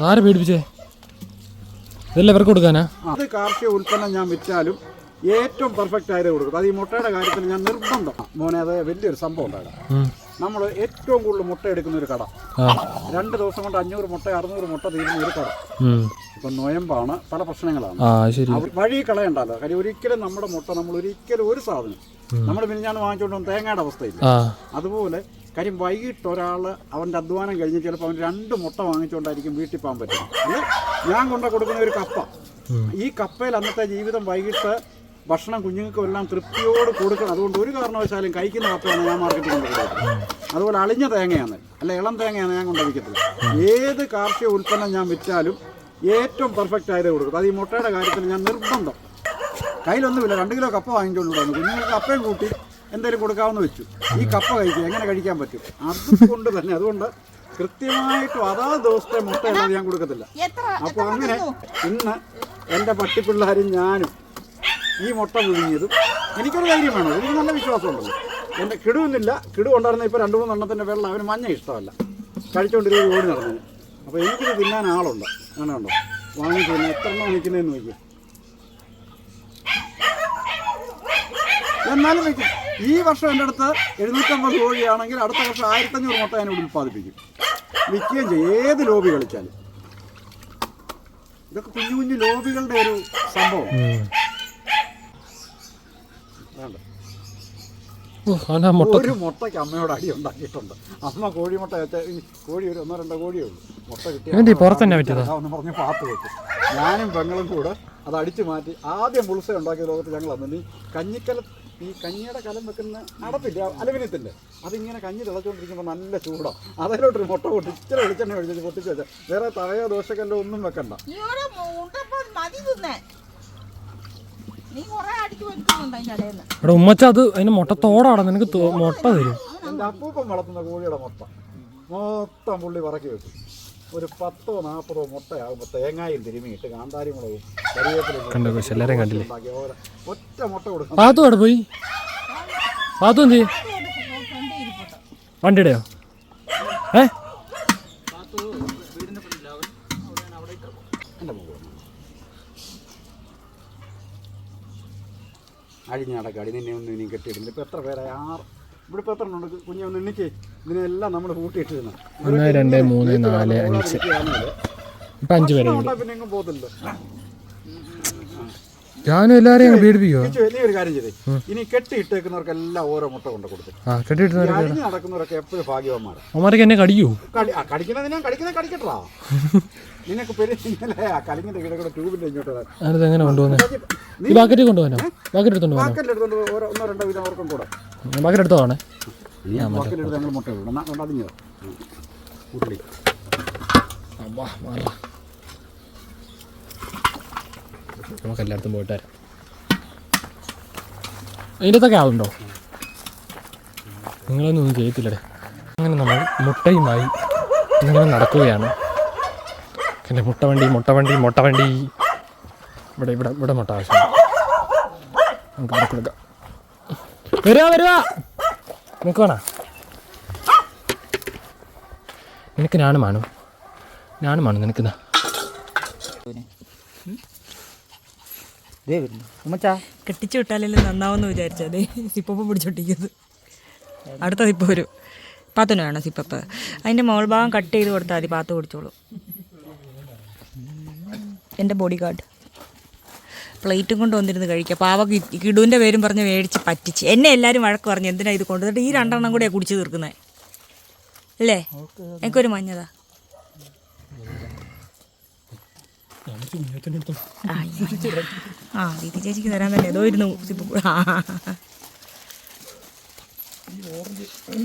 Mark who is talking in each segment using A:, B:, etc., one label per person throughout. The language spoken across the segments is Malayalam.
A: ആരെ പേടിപ്പിച്ചേ? ഇതെല്ലാം ഇവർക്ക് കൊടുക്കാനാ?
B: അത് കാർഷിക ഉൽപ്പന്നം ഞാൻ വിറ്റാലും ഏറ്റവും പെർഫെക്റ്റ് ആയത് കൊടുക്കും. അത് ഈ മുട്ടയുടെ കാര്യത്തിൽ ഞാൻ നിർബന്ധം മോനെ. അത് വലിയൊരു സംഭവം ഉണ്ടായിരുന്നു. നമ്മൾ ഏറ്റവും കൂടുതൽ മുട്ട എടുക്കുന്ന ഒരു കട, 2 ദിവസം കൊണ്ട് 500 മുട്ട 600 മുട്ട തീരുന്ന ഒരു കട. ഇപ്പം നൊയമ്പാണ്, പല പ്രശ്നങ്ങളാണ്. വഴി കളയണ്ടല്ലോ. കാര്യം ഒരിക്കലും നമ്മുടെ മുട്ട നമ്മൾ ഒരിക്കലും ഒരു സാധനം നമ്മൾ മിനിഞ്ഞാന്ന് വാങ്ങിച്ചുകൊണ്ട് തേങ്ങയുടെ അവസ്ഥയില്ല. അതുപോലെ കാര്യം വൈകിട്ട് ഒരാൾ അവൻ്റെ അധ്വാനം കഴിഞ്ഞ് ചിലപ്പോൾ അവൻ 2 മുട്ട വാങ്ങിച്ചുകൊണ്ടായിരിക്കും വീട്ടിൽ പോകാൻ പറ്റും. ഞാൻ കൊണ്ട കൊടുക്കുന്ന ഒരു കപ്പ, ഈ കപ്പയിൽ അന്നത്തെ ജീവിതം വൈകിട്ട് ഭക്ഷണം കുഞ്ഞുങ്ങൾക്കും എല്ലാം തൃപ്തിയോട് കൊടുക്കണം. അതുകൊണ്ട് ഒരു കാരണവശാലും കഴിക്കുന്ന കപ്പയാണ് ഞാൻ മാർക്കറ്റിൽ കൊണ്ടുപോകുന്നത്. അതുപോലെ അളിഞ്ഞ തേങ്ങയാണ്, അല്ല ഇളം തേങ്ങയാണ് ഞാൻ കൊണ്ടുവയ്ക്കത്തില്ല. ഏത് കാർഷിക ഉൽപ്പന്നം ഞാൻ വിറ്റാലും ഏറ്റവും പെർഫെക്റ്റ് ആയത് കൊടുക്കും. അത് ഈ മുട്ടയുടെ കാര്യത്തിൽ ഞാൻ നിർബന്ധം. കയ്യിലൊന്നുമില്ല, 2 കിലോ കപ്പ വാങ്ങിച്ചുകൊണ്ട് വന്നു. കുഞ്ഞുങ്ങൾക്ക് കപ്പയും കൂട്ടി എന്തെങ്കിലും കൊടുക്കാമെന്ന് വെച്ചു. ഈ കപ്പ കഴിക്കുക എങ്ങനെ കഴിക്കാൻ പറ്റും? അതുകൊണ്ട് തന്നെ അതുകൊണ്ട് കൃത്യമായിട്ടും അതാത് ദിവസത്തെ മുട്ടയല്ലാതെ ഞാൻ കൊടുക്കത്തില്ല. അപ്പോൾ അങ്ങനെ ഇന്ന് എൻ്റെ പട്ടിപ്പിള്ളേരും ഞാനും ഈ മുട്ട വിഴുങ്ങിയതും എനിക്കൊരു ധൈര്യം വേണം. എനിക്ക് നല്ല വിശ്വാസമുണ്ടല്ലോ. എൻ്റെ കിടുവൊന്നുമില്ല. കിടു ഉണ്ടായിരുന്ന ഇപ്പോൾ 2-3 എണ്ണത്തിൻ്റെ വെള്ളം അവന് മഞ്ഞ ഇഷ്ടമല്ല. കഴിച്ചുകൊണ്ടിരിക്കുക ഓടി നടന്നു. അപ്പോൾ എനിക്കിത് തിന്നാൻ ആളുണ്ട്. അങ്ങനെ ഉണ്ടോ വാങ്ങിച്ചു തന്നെ എത്ര എണ്ണം നിൽക്കുന്നതെന്ന് നോക്കിയാൽ എന്നാലും വയ്ക്കും. ഈ വർഷം എൻ്റെ അടുത്ത് 750 കോഴിയാണെങ്കിൽ അടുത്ത വർഷം 1500 മുട്ട ഞാനിവിടെ ഉൽപ്പാദിപ്പിക്കും, വിൽക്കുകയും ചെയ്യും. ഏത് ലോബി കളിച്ചാലും ഇതൊക്കെ കുഞ്ഞു കുഞ്ഞു ലോബികളുടെ ഒരു സംഭവം. ഒരു മുട്ടയ്ക്ക് അമ്മയോട് അടി ഉണ്ടാക്കിയിട്ടുണ്ട്. അമ്മ കോഴിമുട്ട കോഴി ഒരു 1-2 കോഴിയേ ഉള്ളൂ. മുട്ട കിട്ടിയ പറഞ്ഞ് പാത്ത് വെക്കും. ഞാനും പെങ്ങളും കൂടെ അത് അടിച്ചു മാറ്റി ആദ്യം പുളിസ ഉണ്ടാക്കിയ ലോകത്ത് ഞങ്ങൾ അന്ന് ഈ ഈ കഞ്ഞിയുടെ കലം വെക്കുന്ന അടപ്പില്ല, അലുമിനിയത്തിൻ്റെ, അതിങ്ങനെ കഞ്ഞി തിളച്ചുകൊണ്ടിരിക്കുമ്പോൾ നല്ല ചൂടാണ്. അതിലോട്ടൊരു മുട്ട പൊട്ടി ഇച്ചിരി വെളിച്ചെണ്ണ ഒഴിച്ച് പൊട്ടിച്ച് വെച്ചാൽ വേറെ തവയോ ദോശക്കല്ലോ ഒന്നും വെക്കണ്ട.
A: ഉമ്മച്ച അത് അതിന് മുട്ടത്തോടാണ് നിനക്ക് മുട്ട തരും.
B: എൻ്റെ അപ്പൂപ്പം വളർത്തുന്ന കോഴിയുടെ മുട്ട മൊത്തം പുള്ളി പറക്കി വെക്കും. ഒരു 10-40 മുട്ടയാകുമ്പോൾ തേങ്ങായും തിരുമിയിട്ട് കാന്താരി മുളകും കരിവേപ്പിലും ഒറ്റ മുട്ട കൊടുക്കും.
A: പാത്തു അവിടെ പോയി പാത്തു എന്ത് വണ്ടിയുടെയോ?
B: അഴിഞ്ഞടക്കാടി നിന്നെ ഒന്നും ഇനി കെട്ടിയിടില്ല. ഇപ്പം എത്ര പേരായി? 6 ഇവിടെ ഇപ്പോൾ എത്ര ഉണ്ട് കുഞ്ഞെ? ഒന്ന് എണ്ണിക്കേ. ഇതിനെല്ലാം നമ്മൾ കൂട്ടിയിട്ടിരുന്നു.
A: 1 2 3 4 5 ഇപ്പം 5 പേരെ
B: പിന്നെ എങ്ങും പോകത്തില്ല.
A: ഞാനും എല്ലാവരെയും പീഡിപ്പിക്കുമോ?
B: നീ ഒരു കാര്യം ചെയ്തേ, ഇനി കെട്ടിയിട്ടേക്കുന്നവർക്കെല്ലാം ഓരോ മുട്ട കൊണ്ട് കൊടുത്തു. അഴിഞ്ഞ് നടക്കുന്നവരൊക്കെ എപ്പോഴും ഭാഗ്യവാന്മാരാണ്.
A: അവന്മാരൊക്കെ എന്നെ കടിക്കൂ?
B: കടിക്കുന്നതിനെ കടിക്കട്ടാ. നിനക്ക് കലിങ്ങിന്റെ കിട കൂടെ ട്യൂബിന്റെ ഇങ്ങോട്ട്
A: എങ്ങനെ കൊണ്ടുപോകുന്നത്? ഈ ബാക്കറ്റ് കൊണ്ടുപോകാനോ? ബാക്കറ്റ് എടുത്തോണ്ട്
B: 1-2 വീതം അവർക്കും കൂടെ
A: ബാക്കറ്റ് എടുത്തോ?
B: ബാക്കറ്റ് എടുത്ത് ഞങ്ങൾ മുട്ട അതിഞ്ഞോ കൂട്ടി
A: നമുക്ക് എല്ലായിടത്തും പോയിട്ട് വരാം. അതിൻ്റെത്തൊക്കെ ആളുണ്ടോ? നിങ്ങളൊന്നും ചെയ്യത്തില്ലേ? അങ്ങനെ നമ്മൾ മുട്ടയുമായി ഇങ്ങനെ നടക്കുകയാണ്. പിന്നെ മുട്ടവണ്ടി ഇവിടെ മുട്ട ആവശ്യമാണ്. നമുക്ക് ഇവിടെ കൊടുക്കാം. വരുവാ നിനക്ക് വേണോ? നിനക്ക് ഞാനും വേണം നിനക്ക്.
C: കെട്ടിച്ചു വിട്ടാലെല്ലാം നന്നാവെന്ന് വിചാരിച്ചത് സിപ്പപ്പ് പിടിച്ചൊട്ടിക്കുന്നത്. അടുത്ത സിപ്പ് വരും. പാത്തുന് വേണം സിപ്പപ്പ്. അതിൻ്റെ മോൾ ഭാഗം കട്ട് ചെയ്ത് കൊടുത്താൽ മതി, പാത്ത് കുടിച്ചോളൂ. എൻ്റെ ബോഡി ഗാർഡ് പ്ലേറ്റും കൊണ്ട് വന്നിരുന്ന് കഴിക്കുക. പാവ കിടുവിൻ്റെ പേരും പറഞ്ഞ് മേടിച്ച് പറ്റിച്ച് എന്നെ എല്ലാവരും വഴക്ക് പറഞ്ഞു. എന്തിനാ ഇത് കൊണ്ടുവന്നിട്ട് ഈ 2 എണ്ണം കൂടെയാണ് കുടിച്ച് തീർക്കുന്നത് അല്ലേ? എനിക്കൊരു മഞ്ഞതാ. ദീപി ചേച്ചിക്ക് തരാൻ തന്നെ ഏതോ ഇരുന്നു.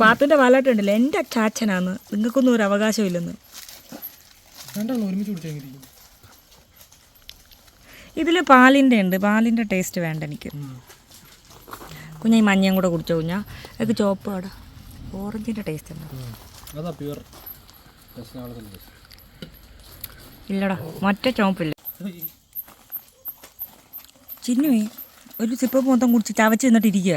C: പാത്തുൻ്റെ പാലാട്ടുണ്ടല്ലോ, എൻ്റെ ചാച്ചനാന്ന്, നിങ്ങൾക്കൊന്നും ഒരു അവകാശമില്ലെന്ന്. ഇതിൽ പാലിൻ്റെ ഉണ്ട്, പാലിൻ്റെ ടേസ്റ്റ് വേണ്ട എനിക്ക്. കുഞ്ഞാ ഈ മഞ്ഞയും കൂടെ കുടിച്ചോ കുഞ്ഞാ? എനിക്ക് ചോപ്പ് അവിടെ ഓറഞ്ചിൻ്റെ ടേസ്റ്റ് ഉണ്ട്. ഇല്ലടാ മറ്റേ ചോപ്പില്ല. ചിന്നുവേ ഒരു സിപ്പ് മൊത്തം കുടിച്ച് ചവച്ച് നിന്നിട്ട് ഇരിക്കുക.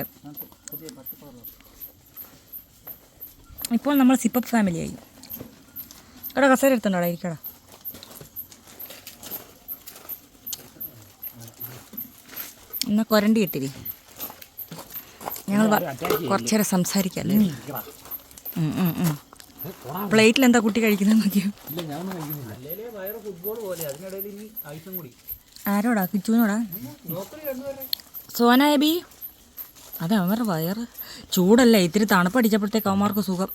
C: ഇപ്പോൾ നമ്മൾ സിപ്പപ്പ് ഫാമിലിയായി. അവിടെ കസേര എടുത്തുണ്ടോ ഇരിക്കടാ. എന്നാൽ കൊരണ്ടി കിട്ടിരി, ഞങ്ങൾ കുറച്ചു നേരം സംസാരിക്കല്ലേ. പ്ലേറ്റിൽ എന്താ കുട്ടി കഴിക്കുന്നത് നോക്കിയോ. ആരോടാ? കിച്ചുവിനോടാ? സോനായബി അതെ, അവന്മാരുടെ വയറ് ചൂടല്ലേ, ഇത്തിരി തണുപ്പടിച്ചപ്പോഴത്തേക്ക് അവന്മാർക്ക് സുഖം.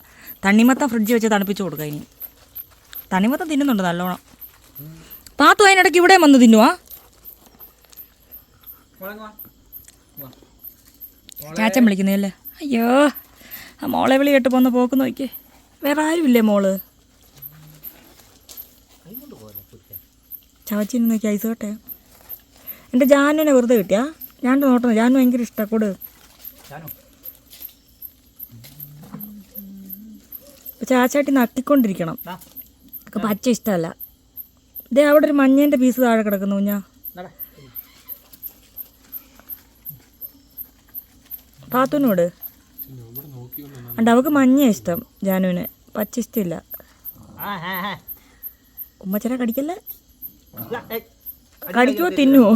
C: തണ്ണിമത്തം ഫ്രിഡ്ജ് വെച്ച് തണുപ്പിച്ച് കൊടുക്കുക. ഇനി തണ്ണിമത്തം തിന്നുന്നുണ്ട് നല്ലോണം. പാത്തു അതിനിടയ്ക്ക് ഇവിടെ വന്ന് തിന്നുവാ. ചാച്ചൻ വിളിക്കുന്നതല്ലേ. അയ്യോ, ആ മോളെ വിളി കേട്ട് പോന്ന് പോക്ക് നോക്കിയേ. വേറെ ആരുമില്ലേ മോള്? ചാച്ചിന്ന് നോക്കി ഐസ് കേട്ടെ. എൻ്റെ ജാനുവിനെ വെറുതെ കിട്ടിയാ ഞാൻ നോട്ടണം. ജാനു ഭയങ്കര ഇഷ്ടമാണ്. കൂട് ചാച്ചാട്ടി നക്കിക്കൊണ്ടിരിക്കണം. ഒക്കെ പച്ച ഇഷ്ടമല്ല. ഇതേ അവിടെ ഒരു മഞ്ഞേൻ്റെ പീസ് താഴെ കിടക്കുന്നു. കുഞ്ഞാ പാത്തുനോട് അണ്ട് അവൾക്ക് മഞ്ഞ ഇഷ്ടം, ജാനുവിന് പച്ച ഇഷ്ടമില്ല. ഉമ്മച്ചനെ കടിക്കല്ലേ, കടിക്കുമോ തിന്നുവോ?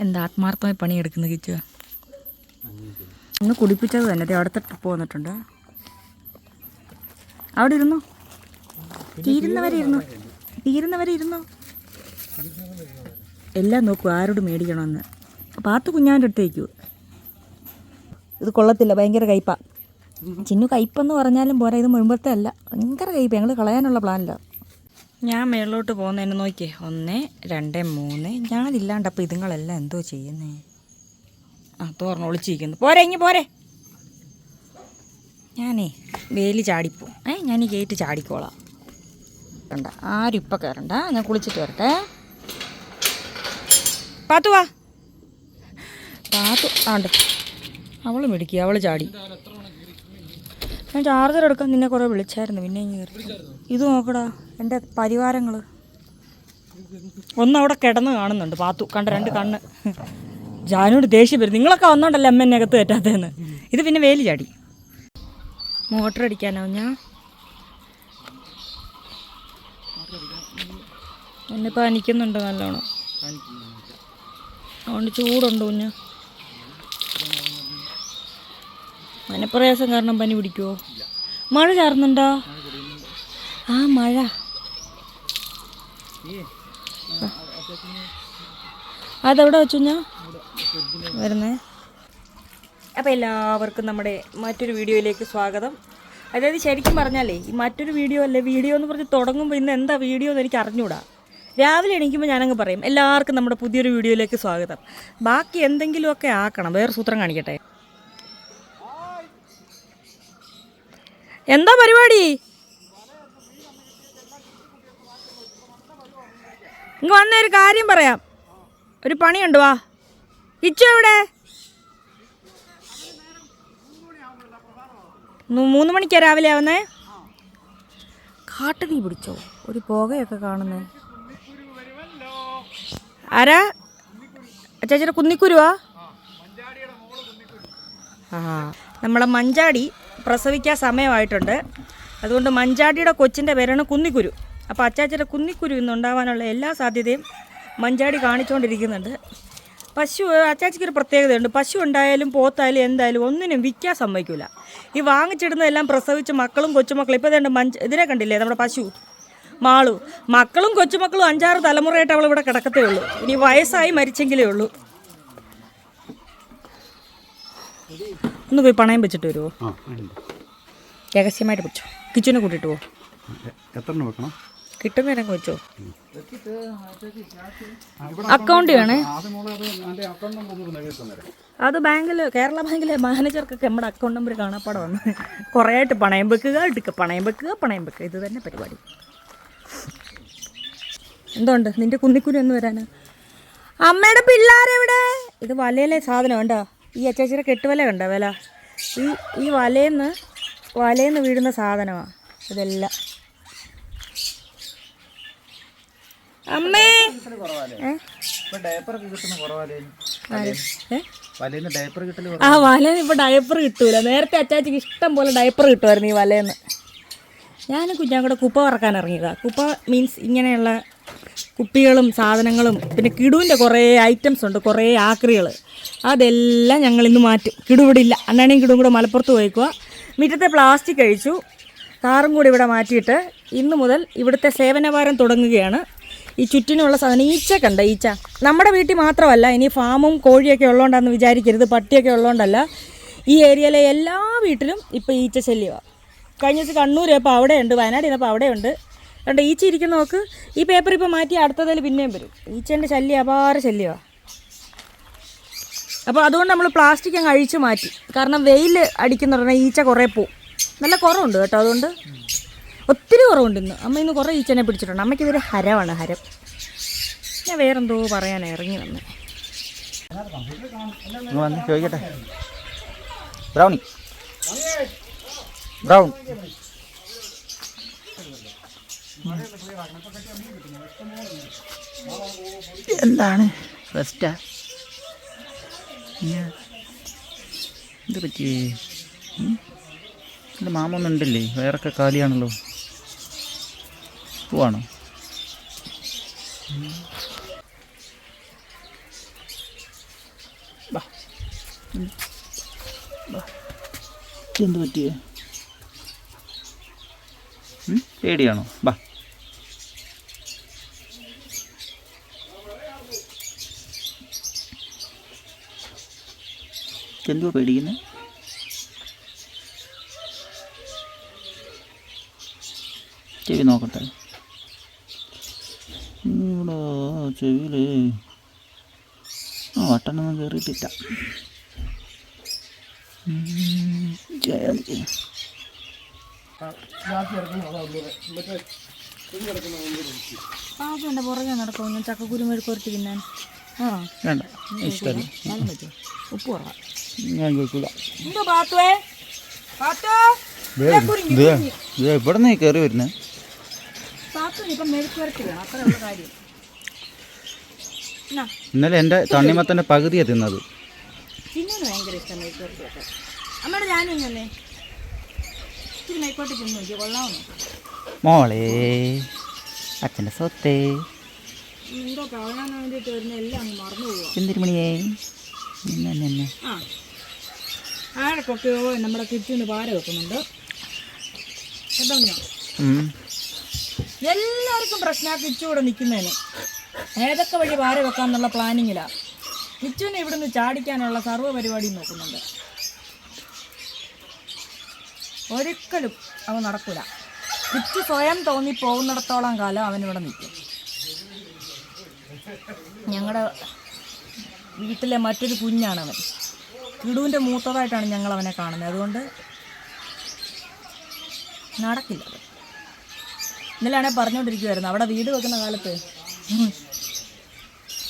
C: എന്താ ആത്മാർത്ഥമായി പണിയെടുക്കുന്ന കിച്ചു. ഒന്ന് കുടിപ്പിച്ചത് തന്നെ. അടുത്ത ട്രിപ്പ് വന്നിട്ടുണ്ട്. അവിടെ ഇരുന്നോ, തീരുന്നവരെ ഇരുന്നോ. എല്ലാം നോക്കൂ ആരോട് മേടിക്കണമെന്ന്. പാത്തു കുഞ്ഞാൻ്റെ അടുത്ത് വയ്ക്കൂ. ഇത് കൊള്ളത്തില്ല, ഭയങ്കര കയ്പാ. ചിന്നു കയ്പെന്ന് പറഞ്ഞാലും പോരാ, ഇത് മുമ്പത്തെ അല്ല, ഭയങ്കര കയ്പ്. ഞങ്ങൾ കളയാനുള്ള പ്ലാനില്ല. ഞാൻ മേളിലോട്ട് പോകുന്നതിന് നോക്കിയേ. 1 2 3. ഞാനില്ലാണ്ടപ്പോൾ ഇതുങ്ങളെല്ലാം എന്തോ ചെയ്യുന്നേ. തോർന്ന് ഒളിച്ചിരിക്കുന്നു. പോരെ ഇങ്ങ് പോരെ. ഞാനേ വേലി ചാടിപ്പോവും. ഞാൻ ഈ ഗേറ്റ് ചാടിക്കോളാം. കണ്ട ആരും ഇപ്പം കയറണ്ട, ഞാൻ കുളിച്ചിട്ട് വരട്ടെ. പാത്തു വാ. പാത്തു ആണ്ട് അവൾ മിടിക്കുക, അവൾ ചാടി. ഞാൻ ചാർജർ എടുക്കാൻ നിന്നെ കുറേ വിളിച്ചായിരുന്നു, പിന്നെ ഇങ്ങനെ കയറി. ഇത് നോക്കടാ എൻ്റെ പരിവാരങ്ങൾ. ഒന്നവിടെ കിടന്ന് കാണുന്നുണ്ട് പാത്തു. കണ്ട 2 കണ്ണ്. ജാനോട് ദേഷ്യം വരും, നിങ്ങളൊക്കെ വന്നോണ്ടല്ലേ അമ്മ എന്നെ അകത്ത് കയറ്റാത്തതെന്ന്. ഇത് പിന്നെ വേലി ചാടി. മോട്ടർ അടിക്കാനാവും ഞാൻ. എന്നെ പനിക്കുന്നുണ്ട് നല്ലോണം, അതുകൊണ്ട് ചൂടുണ്ടോ കുഞ്ഞ്? മനപ്രയാസം കാരണം പനി പിടിക്കുമോ? മഴ ചാറുന്നുണ്ടോ? ആ മഴ. അതെവിടെ വെച്ചു ഞാൻ വരുന്നേ. അപ്പോൾ എല്ലാവർക്കും നമ്മുടെ മറ്റൊരു വീഡിയോയിലേക്ക് സ്വാഗതം. അതായത് ശരിക്കും പറഞ്ഞാലേ ഈ മറ്റൊരു വീഡിയോ അല്ലേ, വീഡിയോ എന്ന് പറഞ്ഞ് തുടങ്ങുമ്പോൾ ഇന്ന് എന്താ വീഡിയോ എന്ന് എനിക്ക് അറിഞ്ഞൂടാ. രാവിലെ എണീക്കുമ്പോൾ ഞാനങ്ങ് പറയും എല്ലാവർക്കും നമ്മുടെ പുതിയൊരു വീഡിയോയിലേക്ക് സ്വാഗതം. ബാക്കി എന്തെങ്കിലുമൊക്കെ ആക്കണം. വേറെ സൂത്രം കാണിക്കട്ടെ. എന്താ പരിപാടി? ഇങ്ങ് വന്ന ഒരു കാര്യം പറയാം. ഒരു പണിയുണ്ട്, വാ. ഇച്ചു എവിടെ? 3 മണിക്കാ രാവിലെ ആവുന്നേ. കാട്ടുതീ പിടിച്ചോ? ഒരു പുകയൊക്കെ കാണുന്നേ. ആരാ? ചേച്ചിയുടെ കുന്നിക്കുരുവാ? ആ, നമ്മളെ മഞ്ചാടി പ്രസവിക്കാൻ സമയമായിട്ടുണ്ട്. അതുകൊണ്ട് മഞ്ചാടിയുടെ കൊച്ചിൻ്റെ പേരാണ് കുന്നിക്കുരു. അപ്പോൾ അച്ചാച്ചിയുടെ കുന്നിക്കുരു ഇന്നുണ്ടാവാനുള്ള എല്ലാ സാധ്യതയും മഞ്ചാടി കാണിച്ചുകൊണ്ടിരിക്കുന്നുണ്ട്. പശു അച്ചാച്ചിക്കൊരു പ്രത്യേകതയുണ്ട്. പശു ഉണ്ടായാലും പോത്തായാലും എന്തായാലും ഒന്നിനും വിൽക്കാൻ സമ്മതിക്കില്ല. ഈ വാങ്ങിച്ചിടുന്നതെല്ലാം പ്രസവിച്ച് മക്കളും കൊച്ചുമക്കളും. ഇപ്പോൾ ഇതേണ്ട ഇതിനെ കണ്ടില്ലേ നമ്മുടെ പശു മാളു. മക്കളും കൊച്ചുമക്കളും 5-6 തലമുറയായിട്ട് അവളിവിടെ കിടക്കത്തേ ഉള്ളൂ. ഇനി വയസ്സായി മരിച്ചെങ്കിലേ ഉള്ളൂ. ഒന്ന് പോയി പണയം വെച്ചിട്ട് വരുമോ? രഹസ്യമായിട്ട് വെച്ചോ. കിച്ചനെ കൂട്ടിയിട്ട് പോവോ?
B: വെക്കണം?
C: കിട്ടുന്ന നേരം വെച്ചോ. അക്കൗണ്ട് വേണേ. അത് ബാങ്കിൽ, കേരള ബാങ്കിലെ മാനേജർക്കൊക്കെ നമ്മുടെ അക്കൗണ്ട് നമ്പർ കാണാപ്പാടെ വന്ന് കുറേ ആയിട്ട് പണയം വെക്കുക, എടുക്കുക, പണയം വെക്കുക, പണയം വെക്കുക. ഇത് തന്നെ പരിപാടി. എന്തുണ്ട് നിന്റെ കുന്നിക്കുരു എന്ന് വരാന്? അമ്മയുടെ പിള്ളേരെവിടെ? ഇത് വലയിലെ സാധനം കണ്ടോ? ഈ അച്ചാച്ചിയുടെ കെട്ടുവല കണ്ടോ വില? ഈ വലയിന്ന് വീഴുന്ന സാധനമാണ് ഇതെല്ലാം. അമ്മേ
D: വലയിൽ നിന്ന് ഡയപ്പർ കിട്ടല്
C: ആ വലയിൽ ഇപ്പോൾ ഡയപ്പർ കിട്ടൂല. നേരത്തെ അച്ചാച്ചിക്ക് ഇഷ്ടം പോലെ ഡയപ്പർ കിട്ടുമായിരുന്നു ഈ വലയെന്ന്. ഞാൻ കുഞ്ഞാക്കൂടെ കുപ്പ പറക്കാൻ ഇറങ്ങിയതാണ്. കുപ്പ മീൻസ് ഇങ്ങനെയുള്ള കുപ്പികളും സാധനങ്ങളും പിന്നെ കിടുവിൻ്റെ കുറേ ഐറ്റംസ് ഉണ്ട്, കുറേ ആക്രികൾ. അതെല്ലാം ഞങ്ങൾ ഇന്ന് മാറ്റും. കിടു ഇവിടെ ഇല്ല, അണ്ണാണിയും കിടും കൂടെ മലപ്പുറത്ത് പോയിക്കുക. മുറ്റത്തെ പ്ലാസ്റ്റിക് കഴിച്ചു, കാറും കൂടി ഇവിടെ മാറ്റിയിട്ട് ഇന്ന് മുതൽ ഇവിടുത്തെ സേവനഭാരം തുടങ്ങുകയാണ്. ഈ ചുറ്റിനുള്ള സാധനം ഈച്ച കണ്ട ഈച്ച നമ്മുടെ വീട്ടിൽ മാത്രമല്ല, ഇനി ഫാമും കോഴിയൊക്കെ ഉള്ളതുകൊണ്ടാന്ന് വിചാരിക്കരുത്, പട്ടിയൊക്കെ ഉള്ളതുകൊണ്ടല്ല, ഈ ഏരിയയിലെ എല്ലാ വീട്ടിലും ഇപ്പോൾ ഈച്ച ശല്യമാണ്. കഴിഞ്ഞ ദിവസം കണ്ണൂർ ഇപ്പോൾ അവിടെയുണ്ട്, വയനാട് ചെന്നപ്പോൾ അവിടെയുണ്ട്. കണ്ട ഈച്ച ഇരിക്കുന്ന നോക്ക്. ഈ പേപ്പർ ഇപ്പോൾ മാറ്റി അടുത്തതിൽ പിന്നെയും വരും. ഈച്ചേൻ്റെ ശല്യം അപാര ശല്യമാണ്. അപ്പോൾ അതുകൊണ്ട് നമ്മൾ പ്ലാസ്റ്റിക് അങ്ങ് അഴിച്ചു മാറ്റി. കാരണം വെയിൽ അടിക്കുന്ന പറഞ്ഞാൽ ഈച്ച കുറേ പോവും. നല്ല കുറവുണ്ട് കേട്ടോ, അതുകൊണ്ട് ഒത്തിരി കുറവുണ്ട് ഇന്ന്. അമ്മ ഇന്ന് കുറേ ഈച്ചനെ പിടിച്ചിട്ടുണ്ട്. അമ്മയ്ക്ക് ഇതൊരു ഹരമാണ്, ഹരം. ഞാൻ വേറെന്തോ പറയാൻ ഇറങ്ങി വന്നേ.
D: ചോദിക്കട്ടെ, ബ്രൗണി ബ്രൗൺ എന്താണ് റെസ്റ്റാ? എന്ത് പറ്റി? എൻ്റെ മാമൊന്നും ഉണ്ടല്ലേ, വേറൊക്കെ കാലിയാണല്ലോ. പോവാണോ? എന്ത് പറ്റിയേ? പേടിയാണോ? ബാ. എന്തുവാ പേടിക്കുന്നത്? ചെവി നോക്കട്ടെ. ഇവിടെ ചെവിയിൽ വട്ടനൊന്നും കയറിയിട്ടില്ല.
C: പാപ്പൻ്റെ പുറകെ നടക്കും. ഞാൻ ചക്കക്കുരു മെഴുക്കുരട്ടി തിന്നാൻ. ആ
D: വേണ്ട, ഇഷ്ടമല്ല.
C: വെള്ളം വെച്ചോ, ഉപ്പ് കുറവാ.
D: ഞാൻ ചോദിക്കൂല.
C: എന്തോ പാത്തുവേ,
D: ഇവിടെ നിന്ന് കയറി വരുന്നേ.
C: പാത്തുനിപ്പം മെഴുക്കുരട്ടി വേണം, അത്രയുള്ള കാര്യം.
D: ഇന്നലെ എൻ്റെ തണ്ണിമത്തൻ്റെ പകുതിയാണ് തിന്നത്.
C: ചിന്നന് ഭയങ്കര ഇഷ്ടം മെഴുക്കുരട്ടിയൊക്കെ. അമ്മയുടെ ഞാനും തന്നെ ഇച്ചിരി മെഴുക്കുരട്ടി തിന്നു നോക്കി, കൊള്ളാമെന്ന്.
D: മോളെ അച്ഛൻ്റെ സ്വത്തേ
C: എന്തോ പറയാൻ വേണ്ടിയിട്ട് വരുന്ന എല്ലാം അങ്ങ് മറന്നു പോവാ.
D: എന്തിരുമണിയേ എന്നെ
C: ആ ആരൊക്കെയോ നമ്മുടെ കിച്ചന് പാര വെക്കുന്നുണ്ട് കേട്ടോ. എല്ലാവർക്കും പ്രശ്നം കിച്ചു ഇവിടെ നിൽക്കുന്നതിന്. ഏതൊക്കെ വഴി പാര വെക്കാമെന്നുള്ള പ്ലാനിങ്ങിലാണ്. കിച്ചുവിനെ ഇവിടുന്ന് ചാടിക്കാനുള്ള സർവ്വ പരിപാടിയും നോക്കുന്നുണ്ട്. ഒരിക്കലും അവൻ നടക്കില്ല. കിച്ചു സ്വയം തോന്നി പോകുന്നിടത്തോളം കാലം അവനിവിടെ നിൽക്കും. ഞങ്ങളുടെ വീട്ടിലെ മറ്റൊരു കുഞ്ഞാണവൻ. കിടുവിൻ്റെ മൂത്തതായിട്ടാണ് ഞങ്ങൾ അവനെ കാണുന്നത്. അതുകൊണ്ട് നടക്കില്ല. ഇന്നലെയാണെങ്കിൽ പറഞ്ഞുകൊണ്ടിരിക്കുമായിരുന്നു, അവിടെ വീട് വെക്കുന്ന കാലത്ത്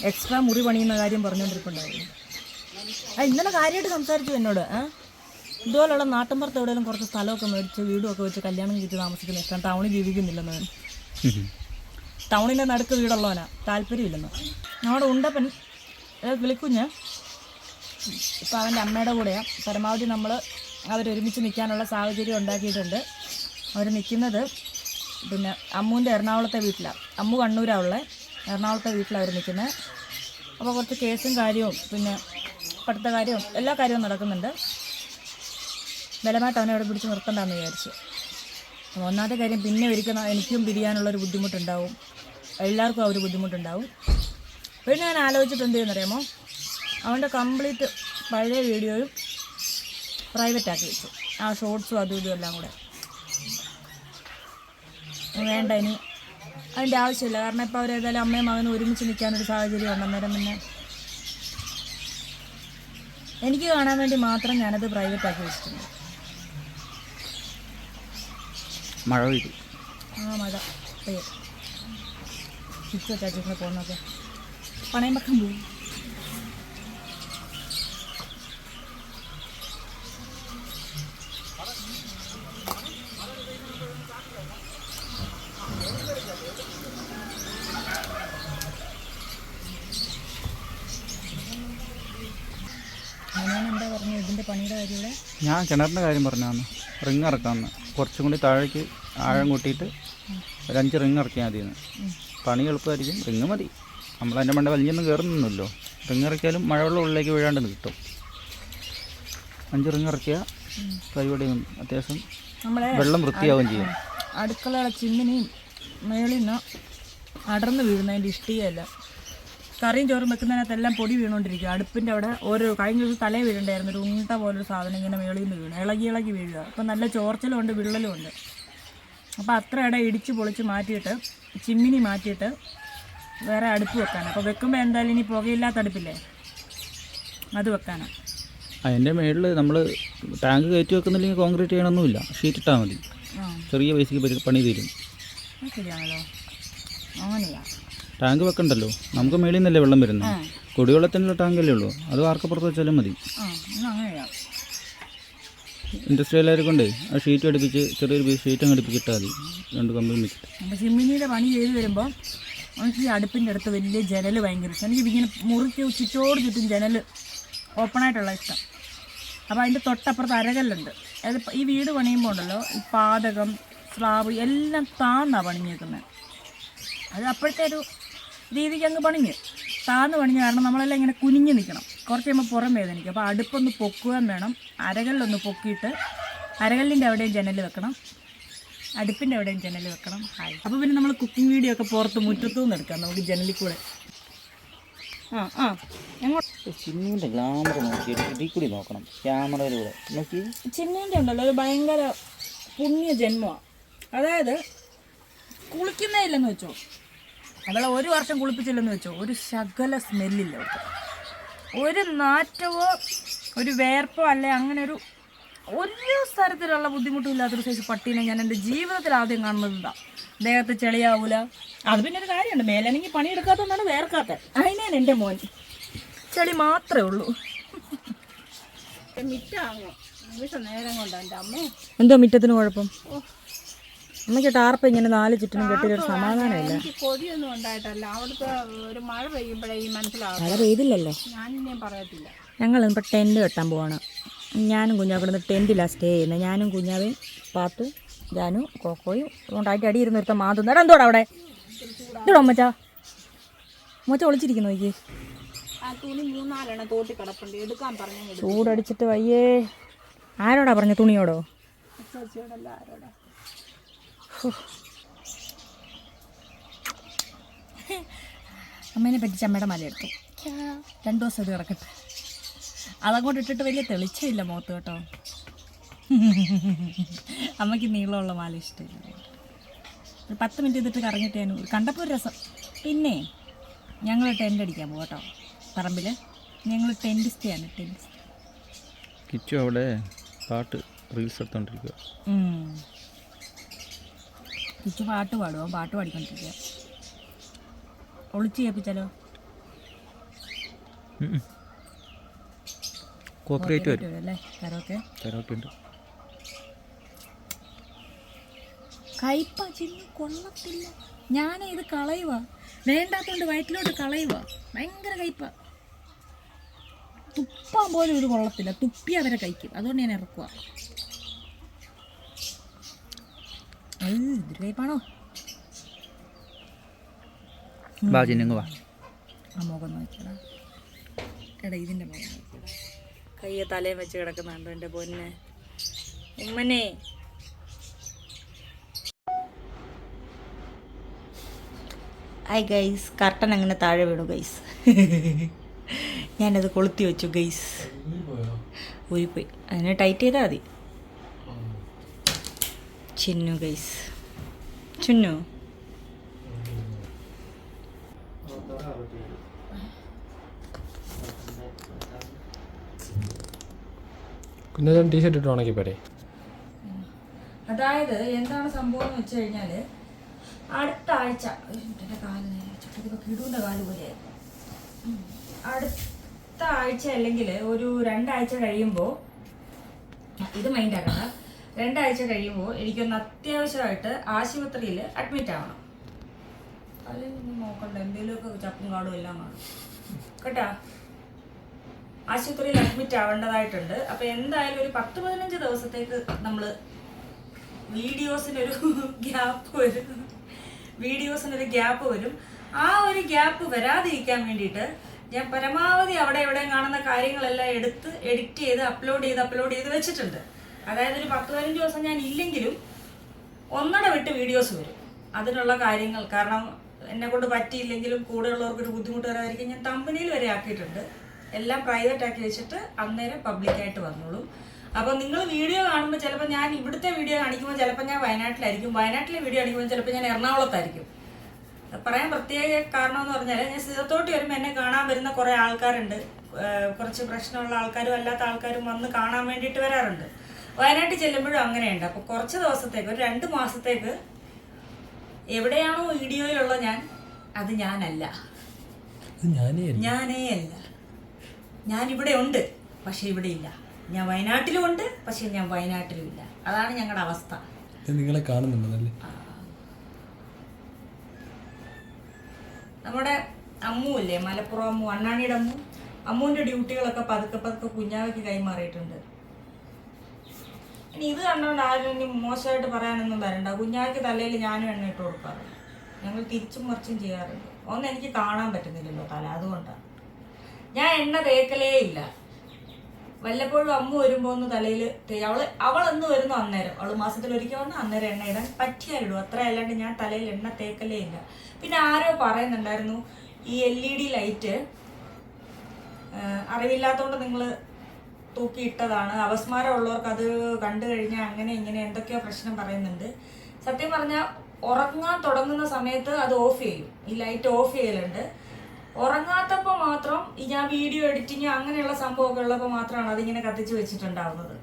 C: എക്സ്ട്രാ മുറി പണിയുന്ന കാര്യം പറഞ്ഞുകൊണ്ടിരിക്കുന്നുണ്ടായിരുന്നു. ഇന്നലെ കാര്യമായിട്ട് സംസാരിച്ചു എന്നോട്. ഇതുപോലുള്ള നാട്ടിൻപുറത്ത് എവിടെയെങ്കിലും കുറച്ച് സ്ഥലമൊക്കെ മേടിച്ച് വീടുമൊക്കെ വെച്ച് കല്യാണം കഴിച്ച് താമസിക്കുന്ന ഇഷ്ടം. ടൗണിൽ ജീവിക്കുന്നില്ലെന്നവൻ. ടൗണിൻ്റെ നടുക്ക് വീടുള്ളവനാ, താല്പര്യമില്ലെന്ന്. അവിടെ ഉണ്ടപ്പൻ വിളിക്കുഞ്ഞ് ഇപ്പം അവൻ്റെ അമ്മയുടെ കൂടെയാണ്. പരമാവധി നമ്മൾ അവരൊരുമിച്ച് നിൽക്കാനുള്ള സാഹചര്യം ഉണ്ടാക്കിയിട്ടുണ്ട്. അവർ നിൽക്കുന്നത് പിന്നെ അമ്മുവിൻ്റെ എറണാകുളത്തെ വീട്ടിലാണ്. അമ്മു കണ്ണൂരാണ് ഉള്ളത്, എറണാകുളത്തെ വീട്ടിലാണ് അവർ നിൽക്കുന്നത്. അപ്പോൾ കുറച്ച് കേസും കാര്യവും പിന്നെ പഠിത്ത കാര്യവും എല്ലാ കാര്യവും നടക്കുന്നുണ്ട്. ബലമായിട്ട് അവനെ അവിടെ പിടിച്ച് നിർത്തണ്ടെന്ന് വിചാരിച്ചു. ഒന്നാമത്തെ കാര്യം, പിന്നെ ഒരിക്കലും എനിക്കും പിരിയാനുള്ളൊരു ബുദ്ധിമുട്ടുണ്ടാവും, എല്ലാവർക്കും ആ ഒരു ബുദ്ധിമുട്ടുണ്ടാവും. പിന്നെ ഞാൻ ആലോചിച്ചിട്ട് എന്ത് ചെയ്യുന്നറിയാമോ, അവൻ്റെ കംപ്ലീറ്റ് പഴയ വീഡിയോയും പ്രൈവറ്റാക്കി വെച്ചു. ആ ഷോർട്സും അതും ഇതും എല്ലാം കൂടെ. വേണ്ട, ഇനി അതിൻ്റെ ആവശ്യമില്ല. കാരണം ഇപ്പോൾ അവരേതായാലും അമ്മയും മകനും ഒരുമിച്ച് നിൽക്കാനൊരു സാഹചര്യം ഉണ്ട്. അന്നേരം പിന്നെ എനിക്ക് കാണാൻ വേണ്ടി മാത്രം ഞാനത് പ്രൈവറ്റാക്കി വെച്ചിട്ടുണ്ട്.
D: മഴ പെയ്തു.
C: മഴ പെയ്യും. തിരിച്ചു വെച്ചാൽ പോകുന്നൊക്കെ പണയം വെക്കാൻ പോകും. കാര്യം ഇവിടെ?
D: ഞാൻ കിണറിൻ്റെ കാര്യം പറഞ്ഞാന്ന് റിങ് ഇറക്കാമെന്ന് കുറച്ചും കൂടി താഴേക്ക് ആഴം കൂട്ടിയിട്ട് ഒരു 5 റിങ് ഇറക്കിയാൽ മതിയെന്ന്. പണി എളുപ്പമായിരിക്കും. റിങ് മതി, നമ്മളതിൻ്റെ മണ്ട വലിഞ്ഞൊന്നും കയറുന്നൊന്നുമില്ലോ. റിങ് ഇറക്കിയാലും മഴവെള്ളം ഉള്ളിലേക്ക് വീഴാണ്ട് കിട്ടും. 5 റിങ് ഇറക്കിയാൽ പരിപാടി അത്യാവശ്യം വെള്ളം വൃത്തിയാവുകയും ചെയ്യും.
C: അടുക്കളയുടെ ചിമ്മിനിയും മേളിൽ നിന്ന് അടർന്ന് വീഴുന്നതിൻ്റെ ഇഷ്ടികയല്ല. കറിയും ചോറും വെക്കുന്നതിനകത്തെല്ലാം പൊടി വീണുകൊണ്ടിരിക്കുക. അടുപ്പിൻ്റെ അവിടെ ഓരോ കഴിഞ്ഞ ദിവസം തലേ വീഴുണ്ടായിരുന്നു, ഒരു ഉണ്ട പോലൊരു സാധനം ഇങ്ങനെ മേളിൽ നിന്ന് വീണ് ഇളകി വീഴുക. അപ്പം നല്ല ചോർച്ചലും ഉണ്ട്, വിള്ളലും ഉണ്ട്. അപ്പോൾ അത്ര ഇട ഇടിച്ച് പൊളിച്ച് മാറ്റിയിട്ട് ചിമ്മിനി മാറ്റിയിട്ട് വേറെ അടുപ്പ് വെക്കാനാണ്. അപ്പോൾ വെക്കുമ്പോൾ എന്തായാലും ഇനി പുകയില്ലാത്ത അടുപ്പില്ലേ, അത് വെക്കാനാണ്.
D: അതിൻ്റെ മേളിൽ നമ്മൾ ടാങ്ക് കയറ്റി വെക്കുന്നില്ലെങ്കിൽ കോൺക്രീറ്റ് ചെയ്യണമൊന്നുമില്ല, ഷീറ്റ് ഇട്ടാൽ മതി. ചെറിയ പൈസക്ക് പണി തീരും.
C: ശരിയാണല്ലോ, അങ്ങനെയാണ്.
D: ടാങ്ക് വെക്കണ്ടല്ലോ, നമുക്ക് മേളിൽ നിന്നല്ലേ വെള്ളം വരുന്നത്. കുടിവെള്ളത്തിനുള്ള ടാങ്കല്ലേ ഉള്ളൂ, അത് വാർക്കപ്പുറത്ത് വെച്ചാലും മതി. ഇൻഡസ്ട്രിയലാരെ കൊണ്ട് ആ ഷീറ്റ് അടുപ്പിച്ച് ചെറിയൊരു പീസ് ഷീറ്റ് അങ്ങ് അടുപ്പിച്ചിട്ടാൽ മതി, 2 കമ്പി വെച്ചിട്ട്.
C: അപ്പോൾ ചിമ്മിനിയുടെ പണി ചെയ്ത് വരുമ്പോൾ എനിക്ക് ഈ അടുപ്പിൻ്റെ അടുത്ത് വലിയ ജനൽ ഭയങ്കര ഇഷ്ടം. എനിക്ക് ഇങ്ങനെ മുറിക്ക് ചുറ്റോട് ചുറ്റും ജനൽ ഓപ്പണായിട്ടുള്ള ഇഷ്ടം. അപ്പോൾ അതിൻ്റെ തൊട്ടപ്പുറത്ത് അരകല്ലുണ്ട്. അത് ഈ വീട് പണിയുമ്പോൾ ഉണ്ടല്ലോ, ഈ പാതകം സ്ലാബ് എല്ലാം താന്നാണ് പണിഞ്ഞേക്കുന്നത്. അത് അപ്പോഴത്തെ ഒരു രീതിക്ക് അങ്ങ് പണിഞ്ഞ് താന്ന് പണിഞ്ഞ്, കാരണം നമ്മളെല്ലാം ഇങ്ങനെ കുനിഞ്ഞ് നിൽക്കണം. കുറച്ച് കഴിയുമ്പോൾ പുറം വേദനിക്കും. അപ്പോൾ അടുപ്പൊന്ന് പൊക്കുവാൻ വേണം. അരകല്ലൊന്ന് പൊക്കിയിട്ട് അരകല്ലിൻ്റെ അവിടെയും ജനൽ വെക്കണം, അടുപ്പിൻ്റെ അവിടെയും ജനൽ വെക്കണം. അപ്പോൾ പിന്നെ നമ്മൾ കുക്കിംഗ് വീഡിയോ ഒക്കെ പുറത്ത് മുറ്റത്തു നിന്ന് എടുക്കാം നമുക്ക് ജനലിൽ കൂടെ.
D: ചിമ്മിൻ്റെ ഗ്ലാമർ നോക്കിയിട്ട് ഇതിൽ കൂടി നോക്കണം, ക്യാമറയിലൂടെ നോക്കി.
C: ചിമ്മിൻ്റെ ഉണ്ടല്ലോ ഒരു ഭയങ്കര പുണ്യ ജന്മമാണ്. അതായത് കുളിക്കുന്നതില്ലെന്ന് വെച്ചോ, അവളെ 1 വർഷം കുളിപ്പിച്ചില്ലെന്ന് വെച്ചോ, ഒരു ശകല സ്മെല്ലില്ല. ഒരു നാറ്റവോ ഒരു വേർപ്പോ അല്ലെ അങ്ങനെ ഒരു സ്ഥലത്തിലുള്ള ബുദ്ധിമുട്ടില്ലാത്തൊരു സൈസ് പട്ടീനെ ഞാൻ എൻ്റെ ജീവിതത്തിൽ ആദ്യം കാണുന്നത് ഇതാ. ദേഹത്ത് ചെളിയാവൂല. അത് പിന്നെ ഒരു കാര്യമുണ്ട്, മേലനെങ്കിൽ പണിയെടുക്കാത്തതുകൊണ്ടാണ് വേർക്കാത്തത്. അതിനാണ് എൻ്റെ മോൻ. ചെളി മാത്രമേ ഉള്ളൂ. നേരം കൊണ്ടാ എൻ്റെ അമ്മ. എന്തോ മിറ്റത്തിന് കുഴപ്പം? അമ്മയ്ക്ക് ടാർപ്പ് ഇങ്ങനെ 4 ചുറ്റിനും കെട്ടിയൊരു സമാധാനമില്ല.
E: കൊതിയൊന്നും ഉണ്ടായിട്ടല്ല, അവിടുത്തെ ഒരു മഴ പെയ്യുമ്പോഴേ ഈ മനസ്സിലാവും.
C: മഴ പെയ്തില്ലല്ലോ,
E: ഞാനിന്നേം പറയത്തില്ല.
C: ഞങ്ങളിപ്പോൾ ടെൻറ്റ് കെട്ടാൻ പോവാണ്. ഞാനും കുഞ്ഞാവിടെ നിന്ന് ടെൻറ്റിലാണ് സ്റ്റേ ചെയ്യുന്നത്. ഞാനും കുഞ്ഞാവയും പാത്തും ജാനും കോക്കോയും അതുകൊണ്ടായിട്ട് അടിയിരുന്ന് ഒരുത്ത മാതും. നേരം എന്തോടാ അവിടെ? ഇതോടോ അമ്മച്ചാ, അമ്മച്ച ഒളിച്ചിരിക്കുന്നു നോക്കി.
E: ആ തുണി 3-4 തോട്ടി കിടപ്പുണ്ട്, എടുക്കാൻ പറഞ്ഞു.
C: ചൂടടിച്ചിട്ട് വയ്യേ. ആരോടാ പറഞ്ഞ? തുണിയോടോ?
E: ചേച്ചിയോടല്ല, ആരോടാ?
C: അമ്മേനെ പറ്റി അമ്മയുടെ മല എടുത്തു. 2 ദിവസം ഇത് കിടക്കട്ടെ. അതങ്ങോട്ട് ഇട്ടിട്ട് വലിയ തെളിച്ചില്ല മുഖത്ത് കേട്ടോ. അമ്മയ്ക്ക് നീളമുള്ള മാല ഇഷ്ടമില്ല. ഒരു 10 മിനിറ്റ് ഇതിട്ട് കറങ്ങിയിട്ട് ഞാൻ കണ്ടപ്പോൾ ഒരു രസം. പിന്നെ ഞങ്ങൾ ടെൻ്റ് അടിക്കാൻ പോകും കേട്ടോ പറമ്പിൽ. ഞങ്ങൾ ടെൻ്റ് സ്റ്റേ ആണ്. ടെൻ്റ്
D: കിച്ചു അവിടെ പാട്ട് റീൽസ് എടുത്തോണ്ടിരിക്കുക.
C: കിച്ചു പാട്ട് പാടുമോ? പാട്ട് പാടിക്കൊണ്ടിരിക്കുക. ഒളിച്ച് കേൾപ്പിച്ചാലോ?
D: കോപ്പറേറ്റ് വരും
C: അല്ലേ?
D: കരോക്കെ ഉണ്ട്.
C: കയ്പ ചിന്നു കൊള്ളത്തില്ല. ഞാനേ ഇത് കളയുക, വേണ്ടാത്തോണ്ട് വയറ്റിലോട്ട് കളയുക. ഭയങ്കര കയ്പ. തുപ്പാൻ പോലും ഇത് കൊള്ളത്തില്ല. തുപ്പി അവരെ കഴിക്കും. അതുകൊണ്ട് ഞാൻ ഇറക്കുക. ഇതൊരു കയ്പാണോ? ആ മുഖം നോക്കിയടാ. എടാ ഇതിൻ്റെ മുഖം നോക്കിയടാ. കയ്യെ തലയും വെച്ച് കിടക്കുന്നുണ്ടോ എൻ്റെ പൊന്നെ ഉമ്മനെ? ഹായ് ഗൈസ്, കർട്ടൻ അങ്ങനെ താഴെ വീണു ഗൈസ്. ഞാനത് കൊളുത്തി വെച്ചു ഗൈസ്. ഊരിപ്പോയി. അതിനെ ടൈറ്റ് ചെയ്താൽ മതി. ചിന്നു ഗൈസ്, ചിന്നു
A: കുഞ്ഞൻ ടീഷർട്ട് ഇട്ട് ഉണക്കി പോരെ.
C: അതായത് എന്താണ് സംഭവം എന്ന് വെച്ച് കഴിഞ്ഞാൽ, അടുത്ത ആഴ്ച എൻ്റെ കാലിന് കിടൂൻ്റെ കാല് പോലെ അടുത്ത ആഴ്ച അല്ലെങ്കിൽ ഒരു 2 ആഴ്ച കഴിയുമ്പോൾ, ഇത് മൈൻഡ് ആക്കണ്ട, 2 ആഴ്ച കഴിയുമ്പോൾ എനിക്കൊന്ന് അത്യാവശ്യമായിട്ട് ആശുപത്രിയിൽ അഡ്മിറ്റ് ആവണം. അല്ലെങ്കിൽ നോക്കണ്ട, എന്തെങ്കിലുമൊക്കെ ചപ്പും കാടും എല്ലാം കാണും കേട്ടാ. ആശുപത്രിയിൽ അഡ്മിറ്റ് ആവേണ്ടതായിട്ടുണ്ട്. അപ്പോൾ എന്തായാലും ഒരു 10-15 ദിവസത്തേക്ക് നമ്മൾ വീഡിയോസിനൊരു ഗ്യാപ്പ് വരും. ആ ഒരു ഗ്യാപ്പ് വരാതിരിക്കാൻ വേണ്ടിയിട്ട് ഞാൻ പരമാവധി അവിടെ എവിടെയും കാണുന്ന കാര്യങ്ങളെല്ലാം എടുത്ത് എഡിറ്റ് ചെയ്ത് അപ്ലോഡ് ചെയ്ത് വെച്ചിട്ടുണ്ട്. അതായത് ഒരു 10-15 ദിവസം ഞാൻ ഇല്ലെങ്കിലും ഒന്നട വിട്ട് വീഡിയോസ് വരും. അതിനുള്ള കാര്യങ്ങൾ, കാരണം എന്നെ കൊണ്ട് പറ്റിയില്ലെങ്കിലും കൂടെയുള്ളവർക്കൊരു ബുദ്ധിമുട്ട് വരാതിരിക്കും ഞാൻ തമ്പനിയിൽ വരെ ആക്കിയിട്ടുണ്ട്. എല്ലാം പ്രൈവറ്റ് ആക്കി വെച്ചിട്ട് അന്നേരം പബ്ലിക്കായിട്ട് വന്നോളും. അപ്പോൾ നിങ്ങൾ വീഡിയോ കാണുമ്പോൾ ചിലപ്പോൾ ഞാൻ ഇവിടുത്തെ വീഡിയോ കാണിക്കുമ്പോൾ ചിലപ്പോൾ ഞാൻ വയനാട്ടിലെ വീഡിയോ കാണിക്കുമ്പോൾ ചിലപ്പോൾ ഞാൻ എറണാകുളത്തായിരിക്കും. പറയാൻ പ്രത്യേക കാരണം എന്ന് പറഞ്ഞാൽ ഞാൻ സിതത്തോട്ട് വരുമ്പോൾ എന്നെ കാണാൻ വരുന്ന കുറേ ആൾക്കാരുണ്ട്. കുറച്ച് പ്രശ്നമുള്ള ആൾക്കാരും അല്ലാത്ത ആൾക്കാരും വന്ന് കാണാൻ വേണ്ടിയിട്ട് വരാറുണ്ട്. വയനാട്ടിൽ ചെല്ലുമ്പോഴും അങ്ങനെയുണ്ട്. അപ്പോൾ കുറച്ച് ദിവസത്തേക്ക്, ഒരു 2 മാസത്തേക്ക് എവിടെയാണോ വീഡിയോയിലുള്ള ഞാൻ, അത് ഞാനല്ല. ഞാനിവിടെ ഉണ്ട്, പക്ഷെ ഇവിടെ ഇല്ല. ഞാൻ വയനാട്ടിലും ഉണ്ട്, പക്ഷെ ഞാൻ വയനാട്ടിലും ഇല്ല. അതാണ് ഞങ്ങളുടെ അവസ്ഥ.
A: നിങ്ങളെ കാണുന്നുണ്ടല്ലേ?
C: നമ്മുടെ അമ്മു ഇല്ലേ, മലപ്പുറം അമ്മു, അണ്ണാണിയുടെ അമ്മുവിൻ്റെ ഡ്യൂട്ടികളൊക്കെ പതുക്കെ കുഞ്ഞാവയ്ക്ക് കൈമാറിയിട്ടുണ്ട്. ഇനി ഇത് കണ്ടുകൊണ്ട് ആരും ഇനി മോശമായിട്ട് പറയാനൊന്നും വരണ്ട. കുഞ്ഞാവയ്ക്ക് തലയിൽ ഞാനും എണ്ണ ഇട്ട് കൊടുക്കാറുണ്ട്. ഞങ്ങൾ തിരിച്ചും മറിച്ചും ചെയ്യാറുണ്ട്. ഒന്നും എനിക്ക് കാണാൻ പറ്റുന്നില്ലല്ലോ തല, അതുകൊണ്ടാണ്. ഞാൻ എണ്ണ തേക്കലേ ഇല്ല. വല്ലപ്പോഴും അമ്മു വരുമ്പോൾ ഒന്ന് തലയിൽ അവൾ എന്ന് വരുന്നു അന്നേരം, അവൾ മാസത്തിലൊരിക്കൽ വന്ന് അന്നേരം എണ്ണ ഇടാൻ പറ്റിയാലിടും. അത്ര അല്ലാണ്ട് ഞാൻ തലയിൽ എണ്ണ തേക്കലേ ഇല്ല. പിന്നെ ആരോ പറയുന്നുണ്ടായിരുന്നു ഈ LED ലൈറ്റ് അറിവില്ലാത്തതുകൊണ്ട് നിങ്ങൾ തൂക്കിയിട്ടതാണ്, അപസ്മാരം ഉള്ളവർക്ക് അത് കണ്ടു കഴിഞ്ഞാൽ അങ്ങനെ ഇങ്ങനെ എന്തൊക്കെയോ പ്രശ്നം പറയുന്നുണ്ട്. സത്യം പറഞ്ഞാൽ ഉറങ്ങാൻ തുടങ്ങുന്ന സമയത്ത് അത് ഓഫ് ചെയ്യും, ഈ ലൈറ്റ് ഓഫ് ചെയ്യലുണ്ട്. ഉറങ്ങാത്തപ്പോൾ മാത്രം ഈ ഞാൻ വീഡിയോ എഡിറ്റിങ് അങ്ങനെയുള്ള സംഭവമൊക്കെ ഉള്ളപ്പോൾ മാത്രമാണ് അതിങ്ങനെ കത്തിച്ച് വെച്ചിട്ടുണ്ടാവുന്നത്.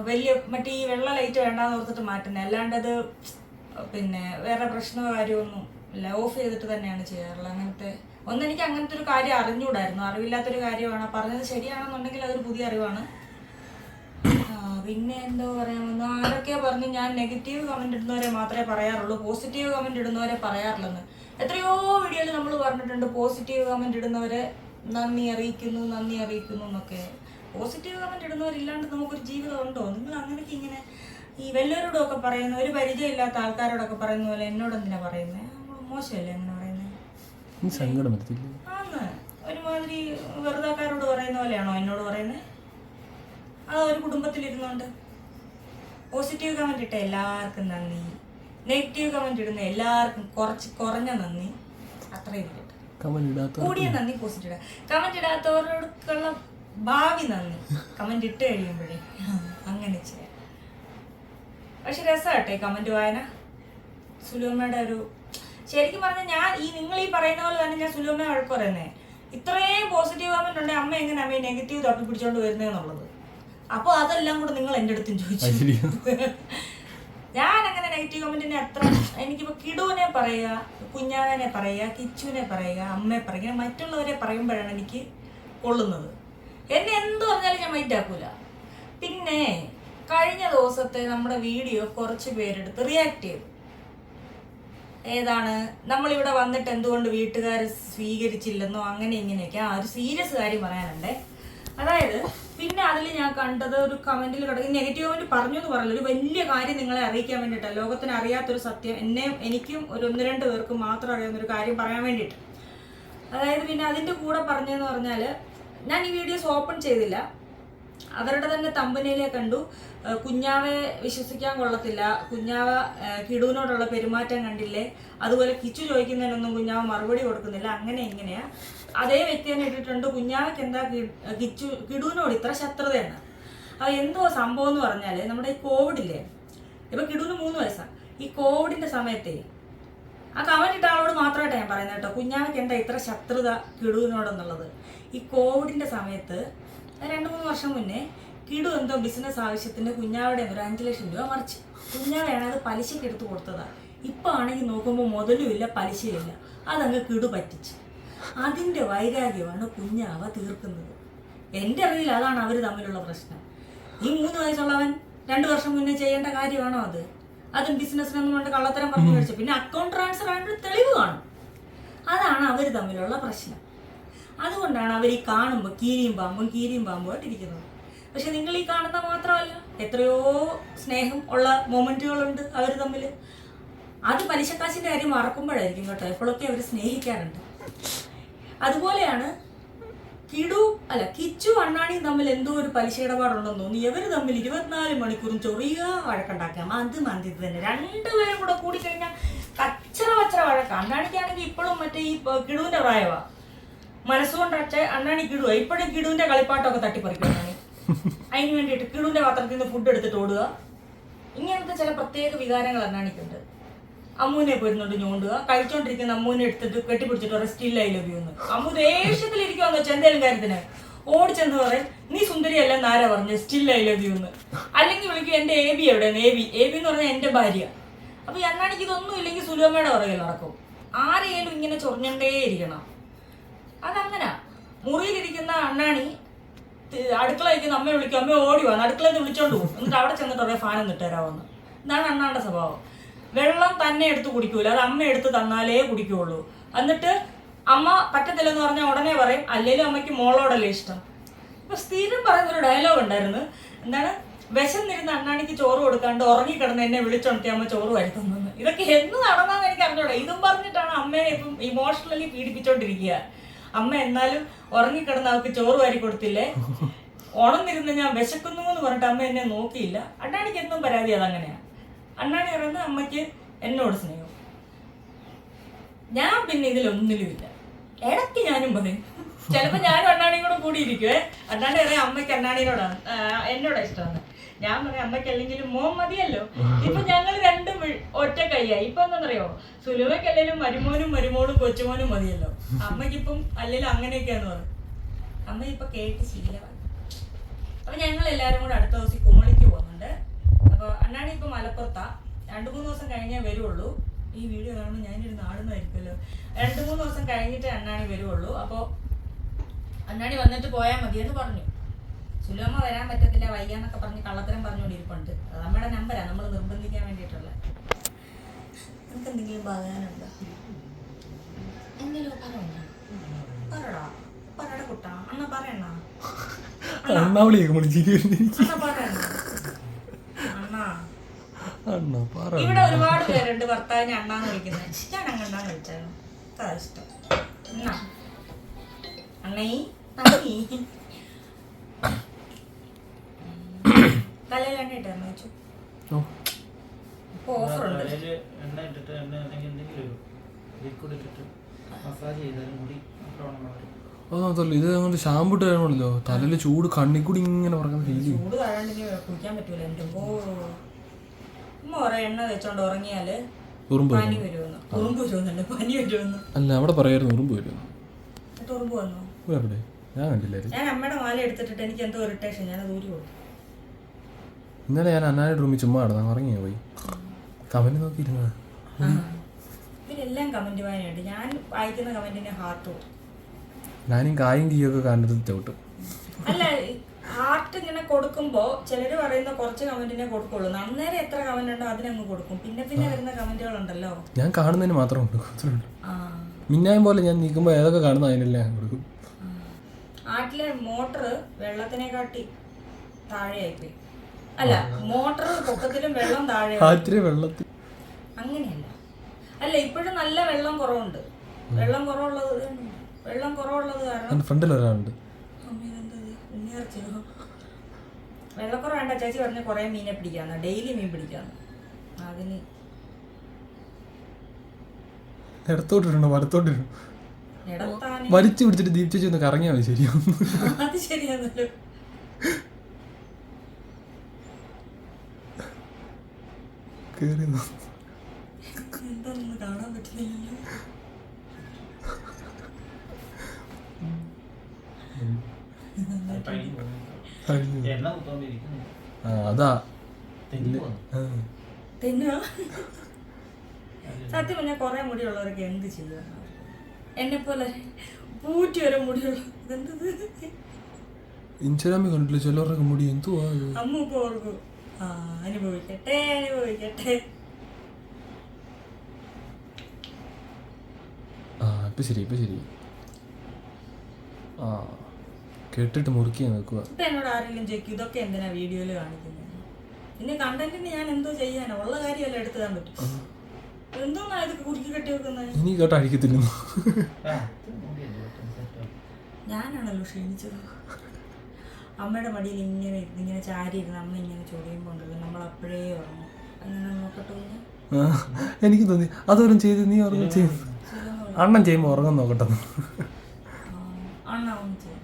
C: വലിയ മറ്റേ ഈ വെള്ള ലൈറ്റ് വേണ്ടാന്ന് ഓർത്തിട്ട് മാറ്റുന്നത്, അല്ലാണ്ട് അത് പിന്നെ വേറെ പ്രശ്നമോ കാര്യമൊന്നും ഇല്ല, ഓഫ് ചെയ്തിട്ട് തന്നെയാണ് ചെയ്യാറുള്ളത്. എനിക്ക് അങ്ങനത്തെ ഒരു കാര്യം അറിഞ്ഞുകൂടായിരുന്നു, അറിവില്ലാത്തൊരു കാര്യമാണ്. പറഞ്ഞത് ശരിയാണെന്നുണ്ടെങ്കിൽ അതൊരു പുതിയ അറിവാണ്. പിന്നെ എന്തോ പറയാമെന്ന് ആരൊക്കെയോ പറഞ്ഞു ഞാൻ നെഗറ്റീവ് കമൻറ്റ് ഇടുന്നവരെ മാത്രമേ പറയാറുള്ളൂ, പോസിറ്റീവ് കമൻറ്റ് ഇടുന്നവരെ പറയാറില്ലെന്ന്. എത്രയോ വീഡിയോയിൽ നമ്മൾ പറഞ്ഞിട്ടുണ്ട് പോസിറ്റീവ് കമൻറ്റ് ഇടുന്നവരെ നന്ദി അറിയിക്കുന്നു എന്നൊക്കെ. പോസിറ്റീവ് കമൻറ്റ് ഇടുന്നവരില്ലാണ്ട് നമുക്കൊരു ജീവിതം ഉണ്ടോ? നിങ്ങൾ അങ്ങനെയൊക്കെ ഇങ്ങനെ ഈ വല്ലവരോടൊക്കെ പറയുന്ന, ഒരു പരിചയമില്ലാത്ത ആൾക്കാരോടൊക്കെ പറയുന്ന പോലെ എന്നോട് എന്തിനാ പറയുന്നത്? മോശമല്ലേ അങ്ങനെ പറയുന്നത്? ആന്ന് ഒരുമാതിരി വെറുതാക്കാരോട് പറയുന്ന പോലെയാണോ എന്നോട് പറയുന്നത്? അത് ഒരു കുടുംബത്തിലിരുന്നോണ്ട് പോസിറ്റീവ് കമൻറ്റ് ഇട്ട എല്ലാവർക്കും നന്ദി, നെഗറ്റീവ് കമൻറ്റ് ഇടുന്ന എല്ലാവർക്കും കുറഞ്ഞ നന്ദി, അത്രയും കൂടിയ നന്ദി. പോസിറ്റീവ് കമൻറ്റ് ഇടാത്തവരോടുള്ള ഭാവി നന്ദി, കമൻറ്റ് ഇട്ട് കഴിയുമ്പോഴേ അങ്ങനെ ചെയ്യാം. പക്ഷെ രസമാട്ടെ കമൻറ്റ് വായന. സുലുമ്മയുടെ ഒരു ശരിക്കും പറഞ്ഞാൽ നിങ്ങൾ ഈ പറയുന്ന പോലെ തന്നെ ഞാൻ സുലുമ്മയെ വഴക്ക് പറയുന്നേ, ഇത്രയും പോസിറ്റീവ് കമൻറ്റ് ഉണ്ടെങ്കിൽ അമ്മ എങ്ങനെ അമ്മ നെഗറ്റീവ് തപ്പി പിടിച്ചോണ്ട് വരുന്നതെന്നുള്ളത്. അപ്പോൾ അതെല്ലാം കൂടെ നിങ്ങൾ എൻ്റെ അടുത്തും ചോദിച്ചു. ഞാൻ അങ്ങനെ നെഗറ്റീവ് കമൻറ്റിനെ അത്ര, എനിക്കിപ്പോൾ കിടുവിനെ പറയുക, കുഞ്ഞാവനെ പറയുക, കിച്ചുവിനെ പറയുക, അമ്മയെ പറയുക, മറ്റുള്ളവരെ പറയുമ്പോഴാണ് എനിക്ക് കൊള്ളുന്നത്. എന്നെ എന്ത് പറഞ്ഞാലും ഞാൻ മൈൻഡാക്കൂല. പിന്നെ കഴിഞ്ഞ ദിവസത്തെ നമ്മുടെ വീഡിയോ കുറച്ച് പേരെടുത്ത് റിയാക്ട് ചെയ്തു. ഏതാണ്, നമ്മളിവിടെ വന്നിട്ട് എന്തുകൊണ്ട് വീട്ടുകാർ സ്വീകരിച്ചില്ലെന്നോ അങ്ങനെ ഇങ്ങനെയൊക്കെ. ഒരു സീരിയസ് കാര്യം പറയാനുണ്ടേ. അതായത് പിന്നെ അതിൽ ഞാൻ കണ്ടത് ഒരു കമൻറ്റിൽ കിടക്കുന്ന നെഗറ്റീവ് കമൻറ്റ് പറഞ്ഞു എന്ന് പറഞ്ഞില്ല, ഒരു വലിയ കാര്യം നിങ്ങളെ അറിയിക്കാൻ വേണ്ടിയിട്ടാണ്. ലോകത്തിന് അറിയാത്തൊരു സത്യം എനിക്കും ഒരു 1-2 പേർക്ക് മാത്രം അറിയാവുന്നൊരു കാര്യം പറയാൻ വേണ്ടിയിട്ട്. അതായത് പിന്നെ അതിൻ്റെ കൂടെ പറഞ്ഞതെന്ന് പറഞ്ഞാൽ, ഞാൻ ഈ വീഡിയോസ് ഓപ്പൺ ചെയ്തില്ല, അവരുടെ തന്നെ തമ്പനിയിലെ കണ്ടു. കുഞ്ഞാവെ വിശ്വസിക്കാൻ കൊള്ളത്തില്ല, കുഞ്ഞാവ കിടുവിനോടുള്ള പെരുമാറ്റം കണ്ടില്ലേ, അതുപോലെ കിച്ചു ചോദിക്കുന്നതിനൊന്നും കുഞ്ഞാവ മറുപടി കൊടുക്കുന്നില്ല, അങ്ങനെ ഇങ്ങനെയാ. അതേ വ്യക്തി തന്നെ ഇട്ടിട്ടുണ്ട് കുഞ്ഞാവയ്ക്ക് എന്താ കിടുവിനോട് ഇത്ര ശത്രുതയാണ്. അത് എന്തോ സംഭവം എന്ന് പറഞ്ഞാൽ, നമ്മുടെ ഈ കോവിഡില്ലേ, ഇപ്പം കിടുവിന് 3 വയസ്സാണ്. ഈ കോവിഡിൻ്റെ സമയത്തെ ആ കമൻറ്റ് ഇട്ട ആളോട് മാത്രമായിട്ടാണ് ഞാൻ പറയുന്നത് കേട്ടോ, കുഞ്ഞാവയ്ക്ക് എന്താ ഇത്ര ശത്രുത കിടുവിനോടെന്നുള്ളത്. ഈ കോവിഡിൻ്റെ സമയത്ത് 2-3 വർഷം മുന്നേ കിടു എന്തോ ബിസിനസ് ആവശ്യത്തിന് കുഞ്ഞാവയുടെ ഒരു 5 ലക്ഷം രൂപ മറിച്ച്, കുഞ്ഞാവയാണ് അത് പലിശയ്ക്ക് എടുത്ത് കൊടുത്തതാണ്. ഇപ്പം ആണെങ്കിൽ നോക്കുമ്പോൾ മുതലും ഇല്ല പലിശയില്ല, അതങ്ങ് കിടു പറ്റിച്ച്. അതിൻ്റെ വൈരാഗ്യമാണ് കുഞ്ഞാവ തീർക്കുന്നത്. എൻ്റെ അറിവിൽ അതാണ് അവർ തമ്മിലുള്ള പ്രശ്നം. ഈ 3 വയസ്സുള്ളവൻ 2 വർഷം മുന്നേ ചെയ്യേണ്ട കാര്യമാണോ അത്? അതും ബിസിനസ്സിനൊന്നും കൊണ്ട് കള്ളത്തരം പറഞ്ഞു മേടിച്ചു. പിന്നെ അക്കൗണ്ട് ട്രാൻസ്ഫർ ആയിട്ട് തെളിവ് കാണും. അതാണ് അവർ തമ്മിലുള്ള പ്രശ്നം. അതുകൊണ്ടാണ് അവർ ഈ കാണുമ്പോൾ കീരിയും പാമ്പുമായിട്ട് ഇരിക്കുന്നത്. പക്ഷെ നിങ്ങൾ ഈ കാണുന്ന മാത്രമല്ല, എത്രയോ സ്നേഹം ഉള്ള മൊമെന്റുകളുണ്ട് അവർ തമ്മിൽ. അത് പലിശക്കാശിന്റെ കാര്യം മറക്കുമ്പോഴായിരിക്കും കേട്ടോ, എപ്പോഴൊക്കെ അവർ സ്നേഹിക്കാറുണ്ട്. അതുപോലെയാണ് കിച്ചു അണ്ണാണിയും തമ്മിൽ എന്തോ ഒരു പലിശ ഇടപാടുണ്ടെന്ന് തോന്നി. ഇവർ തമ്മിൽ 24 മണിക്കൂറും ചൊറിയ വഴക്കുണ്ടാക്കാം. അത് മന്ദിത് തന്നെ രണ്ടുപേരും കൂടെ കൂടിക്കഴിഞ്ഞാൽ കച്ചറ വഴക്കാം. അണ്ണാണിക്കാണെങ്കിൽ ഇപ്പോഴും മറ്റേ ഈ കിടുവിന്റെ പ്രായമാ, മനസ്സുകൊണ്ട് അണ്ണാണി കിടുക. ഇപ്പോഴും കിടുവിന്റെ കളിപ്പാട്ടമൊക്കെ തട്ടിപ്പറിക്കും അണ്ണാണി. അതിന് വേണ്ടിയിട്ട് കിടുവിന്റെ പാത്രത്തിൽ നിന്ന് ഫുഡ് എടുത്തിട്ട് ഓടുക. ഇങ്ങനത്തെ ചില പ്രത്യേക വികാരങ്ങൾ അണ്ണാണിക്കുണ്ട്. അമ്മൂനെ പോയിരുന്നോണ്ട് ഞോണ്ടുക, കഴിച്ചോണ്ടിരിക്കുന്ന അമ്മൂനെ എടുത്തിട്ട് കെട്ടിപ്പിടിച്ചിട്ട് പറയാം സ്റ്റിൽ ഐ ലവ് യു എന്ന്. അമ്മു ദേഷ്യത്തിലിരിക്കുവാന്ന് വെച്ചാൽ എന്തെങ്കിലും കാര്യത്തിന് ഓടിച്ചെന്ന് പറയും നീ സുന്ദരിയല്ല എന്നാരാ പറഞ്ഞു സ്റ്റിൽ ഐ ലവ് യു എന്ന്. അല്ലെങ്കിൽ വിളിക്കും എന്റെ ഏബി എവിടെ, ഏബി എന്ന് പറഞ്ഞാൽ എന്റെ ഭാര്യ. അപ്പൊ ഈ അണ്ണാണിക്ക് ഇതൊന്നും ഇല്ലെങ്കിൽ സുലോമയുടെ പുറകിൽ നടക്കും. ആരെയും ഇങ്ങനെ ചൊറിഞ്ഞണ്ടേ ഇരിക്കണം. അതങ്ങനെ മുറിയിലിരിക്കുന്ന അണ്ണാണി അടുക്കള വയ്ക്കുന്ന അമ്മയെ വിളിക്കും, അമ്മ ഓടി വന്ന് അടുക്കളയിൽ നിന്ന് വിളിച്ചോണ്ട് പോകും. എന്നിട്ട് അവിടെ ചെന്നിട്ട് പറയാം ഫാനം നിട്ടേരാവെന്ന്. ഇതാണ് അണ്ണാന്റെ സ്വഭാവം. വെള്ളം തന്നെ എടുത്ത് കുടിക്കൂല, അത് അമ്മ എടുത്ത് തന്നാലേ കുടിക്കുള്ളൂ. എന്നിട്ട് അമ്മ പറ്റത്തില്ലെന്ന് പറഞ്ഞാൽ ഉടനെ പറയും അല്ലേലും അമ്മയ്ക്ക് മോളോടല്ലേ ഇഷ്ടം. ഇപ്പൊ സ്ഥിരം പറയുന്നൊരു ഡയലോഗ് ഉണ്ടായിരുന്നു, എന്താണ് വിശന്നിരുന്ന അണ്ണാണിക്ക് ചോറ് കൊടുക്കാണ്ട് ഉറങ്ങിക്കിടന്ന് എന്നെ വിളിച്ചോണ്ടി അമ്മ ചോറ് വരുത്തുന്നു. ഇതൊക്കെ എന്ന് നടന്നാന്ന് എനിക്ക് അറിഞ്ഞൂടാ. ഇതും പറഞ്ഞിട്ടാണ് അമ്മയെ ഇപ്പം ഇമോഷണലി പീഡിപ്പിച്ചോണ്ടിരിക്കുക. അമ്മ എന്നാലും ഉറങ്ങിക്കിടന്ന് അവർക്ക് ചോറ് വാരി കൊടുത്തില്ലേ, ഉണർന്നിരുന്ന് ഞാൻ വിശക്കുന്നു എന്ന് പറഞ്ഞിട്ട് അമ്മ എന്നെ നോക്കിയില്ല. അണ്ണാണിക്ക് എന്നും പരാതി അതങ്ങനെയാ. അണ്ണാണി പറയുന്നത് അമ്മയ്ക്ക് എന്നോട് സ്നേഹം. ഞാൻ പിന്നെ ഇതിലൊന്നിലുമില്ല. ഇടയ്ക്ക് ഞാനും പറയും, ചിലപ്പോൾ ഞാനും അണ്ണാണിയും കൂടെ കൂടിയിരിക്കുവേ. അണ്ണാണി പറയാം അമ്മയ്ക്ക് അണ്ണാണിയോടാണ് എന്നോടാ ഇഷ്ടമാണ്. ഞാൻ പറയാം അമ്മയ്ക്ക് അല്ലെങ്കിലും മോൻ മതിയല്ലോ. ഇപ്പൊ ഞങ്ങൾ രണ്ടും ഒറ്റ കൈയായി. ഇപ്പൊ എന്താണെന്നറിയോ, സുലുവയ്ക്ക് അല്ലെങ്കിലും മരുമോളും കൊച്ചുമോനും മതിയല്ലോ. അമ്മയ്ക്കിപ്പം അല്ലെങ്കിലും അങ്ങനെയൊക്കെയാന്ന് പറയും. അമ്മ ഇപ്പൊ കേട്ട് ശീലമായി. അപ്പൊ ഞങ്ങൾ എല്ലാവരും കൂടെ അടുത്ത ദിവസം കുമളിക്ക് പോകുന്നുണ്ട്. അപ്പോൾ അണ്ണാണി ഇപ്പൊ മലപ്പുറത്താ. 2-3 ദിവസം കഴിഞ്ഞേ വരുള്ളൂ. ഈ വീഡിയോ കാണുമ്പോൾ ഞാനിരുന്ന് ആടുന്നതായിരിക്കുമല്ലോ. 2-3 ദിവസം കഴിഞ്ഞിട്ട് അണ്ണാണി വരുള്ളൂ. അപ്പോൾ അണ്ണാണി വന്നിട്ട് പോയാൽ മതിയെന്ന് പറഞ്ഞു. സുലമ്മ വരാൻ പറ്റത്തില്ല വയ്യാന്നൊക്കെ പറഞ്ഞ് കള്ളത്തരം പറഞ്ഞുകൊണ്ടിരിപ്പുണ്ട്. അത് നമ്മുടെ നമ്പരാണ്, നമ്മൾ നിർബന്ധിക്കാൻ വേണ്ടിയിട്ടുള്ള. നമുക്ക് എന്തെങ്കിലും പറയാനുണ്ടോ? എന്തെങ്കിലും പറയടാ, പറയടാ കുട്ടാ, അണ്ണ പറയണ ഇവിടെ ഒരുപാട് പേരുണ്ട് ഭർത്താവിനെ അണ്ണാന്ന് വിളിക്കുന്നത്. ഞാൻ അങ്ങണ്ണാന്ന് വിളിച്ചായിരുന്നു, അതാ ഇഷ്ടം. അണ്ണീ തലയിൽ എണ്ണ ഇട്ടായിരുന്നു വെച്ചു. ഇപ്പൊ ഓഫറുണ്ട്.
A: അതല്ല, ഇത് അങ്ങോട്ട് ഷാമ്പു ഇട്ട് കഴിയണമല്ലോ. തലയിൽ ചൂട് കണ്ണിക്കൂടി ഇങ്ങനെ പറഞ്ഞ
C: ചൂട് താഴാണ്ടെങ്കിൽ കുളിക്കാൻ പറ്റൂല. എന്റെ ഉമ്മ കുറെ എണ്ണ വെച്ചോണ്ട് ഉറങ്ങിയാല് പനി വരുമെന്ന്. ഉറുമ്പ് വരുമെന്നല്ല, പനി വരുമെന്ന്.
A: അല്ല, അവിടെ പറയായിരുന്നു ഉറുമ്പ് വരുമെന്ന്.
C: ഉറുമ്പ് വന്നു
A: എവിടെ? ഞാൻ കണ്ടില്ലായിരുന്നു.
C: ഞാൻ അമ്മയുടെ മാല എടുത്തിട്ട് എനിക്ക് എന്തോ ഇറിറ്റേഷൻ, ഞാൻ ദൂരി കൊടുത്തു.
A: ഇന്നലെ ഞാൻ അന്നാരുടെ റൂമിൽ ചുമ്മാ കിടന്നു ഉറങ്ങിയ പോയി. കമന്റ് നോക്കിയിരുന്ന
C: ഇതിലെല്ലാം കമന്റ് വായനയുണ്ട്. ഞാൻ വായിക്കുന്ന കമന്റിന് ഹാർട്ട്.
A: ഞാനും കായും കീയൊക്കെ കണ്ടത് ചവിട്ടും.
C: അല്ല, ഹാർട്ട് ഇങ്ങനെ കൊടുക്കുമ്പോ ചിലര് പറയുന്ന കുറച്ച് കമന്റിനെ കൊടുക്കുള്ളൂ. അന്നേരം എത്ര കമന്റ് ഉണ്ടോ അതിനങ്ങ് കൊടുക്കും. പിന്നെ വരുന്ന കമന്റുകളുണ്ടല്ലോ, ഞാൻ
A: കാണുന്നതിന് മാത്രം മിന്നായം പോലെ ഞാൻ നീക്കുമ്പോ ഏതൊക്കെ കാണുന്ന അതിനെല്ലാം കൊടുക്കും.
C: ആറ്റിലെ മോട്ടർ വെള്ളത്തിനെക്കാട്ടി താഴെയായിപ്പോയി. അല്ല, മോട്ടർ പൊക്കത്തിലും വെള്ളം താഴെ.
A: വെള്ളത്തിൽ
C: അങ്ങനെയല്ല. അല്ല, ഇപ്പോഴും നല്ല വെള്ളം കുറവുണ്ട്. വെള്ളം കുറവുള്ളത് കാരണം
A: ഫ്രണ്ടിൽ ഒരാളുണ്ട്.
C: വെള്ളക്കുറവ് വേണ്ട. ചേച്ചി പറഞ്ഞ കുറെ മീനെ പിടിക്കാന്ന്, ഡെയിലി മീൻ പിടിക്കാന്ന്. അതിന്
A: ഇടത്തോട്ടിരുന്നു വലത്തോട്ടിരുന്നു വലിച്ചു പിടിച്ചിട്ട് ദീപ് ചേച്ചി ഒന്ന് കറങ്ങിയാൽ മതി. ശരിയാവും.
C: അത് ശരിയാന്നല്ലോ. എന്താണെന്ന് കാണാൻ പറ്റുന്നില്ലല്ലോ.
A: അതാ
C: സത്യം പറഞ്ഞാൽ കുറെ മുടിയുള്ളവരൊക്കെ എന്ത് ചെയ്യുക? എന്നെ പോലെ പൂറ്റി വരെ മുടിയുള്ള എന്തത്
A: ഇൻസ്റ്റാഗ്രാമിൽ കണ്ടില്ല ചിലവരൊക്കെ മുടി എന്തുവാ.
C: അമ്മ ഇപ്പൊ ഓർക്കും. അനുഭവിക്കട്ടെ.
A: ഇപ്പൊ ശരി. ആ കേട്ടിട്ട് മുറുക്കി നിൽക്കുക.
C: ഇപ്പം എന്നോട് ആരെങ്കിലും ചോദിക്കും ഇതൊക്കെ എന്തിനാ വീഡിയോയിൽ കാണിക്കുന്നത്? പിന്നെ കണ്ടന്റിന് ഞാൻ എന്തോ ചെയ്യാനോ? ഉള്ള കാര്യമല്ല എടുത്തു തരാൻ പറ്റും. എന്തോന്നാ ഇതൊക്കെ കുറുക്കി കെട്ടി വെക്കുന്നത്?
A: ഇനി കേട്ടോ അഴിക്കത്തില്ല.
C: ഞാനാണല്ലോ ക്ഷീണിച്ചത്. അമ്മയുടെ മടിയിൽ ഇങ്ങനെ ചാരി ഇരുന്ന് അമ്മ ഇങ്ങനെ ചൊടിയുമ്പോൾ ഉണ്ടല്ലോ നമ്മൾ അപ്പോഴേ ഉറങ്ങും. അങ്ങനെ നോക്കട്ടെ.
A: എനിക്ക് തോന്നി അതോരം ചെയ്ത് നീ ഉറങ്ങും ചെയ്തു. അണ്ണൻ ചെയ്യുമ്പോൾ ഉറങ്ങാൻ നോക്കട്ടെ.
C: അണ്ണാവും ചെയ്തു.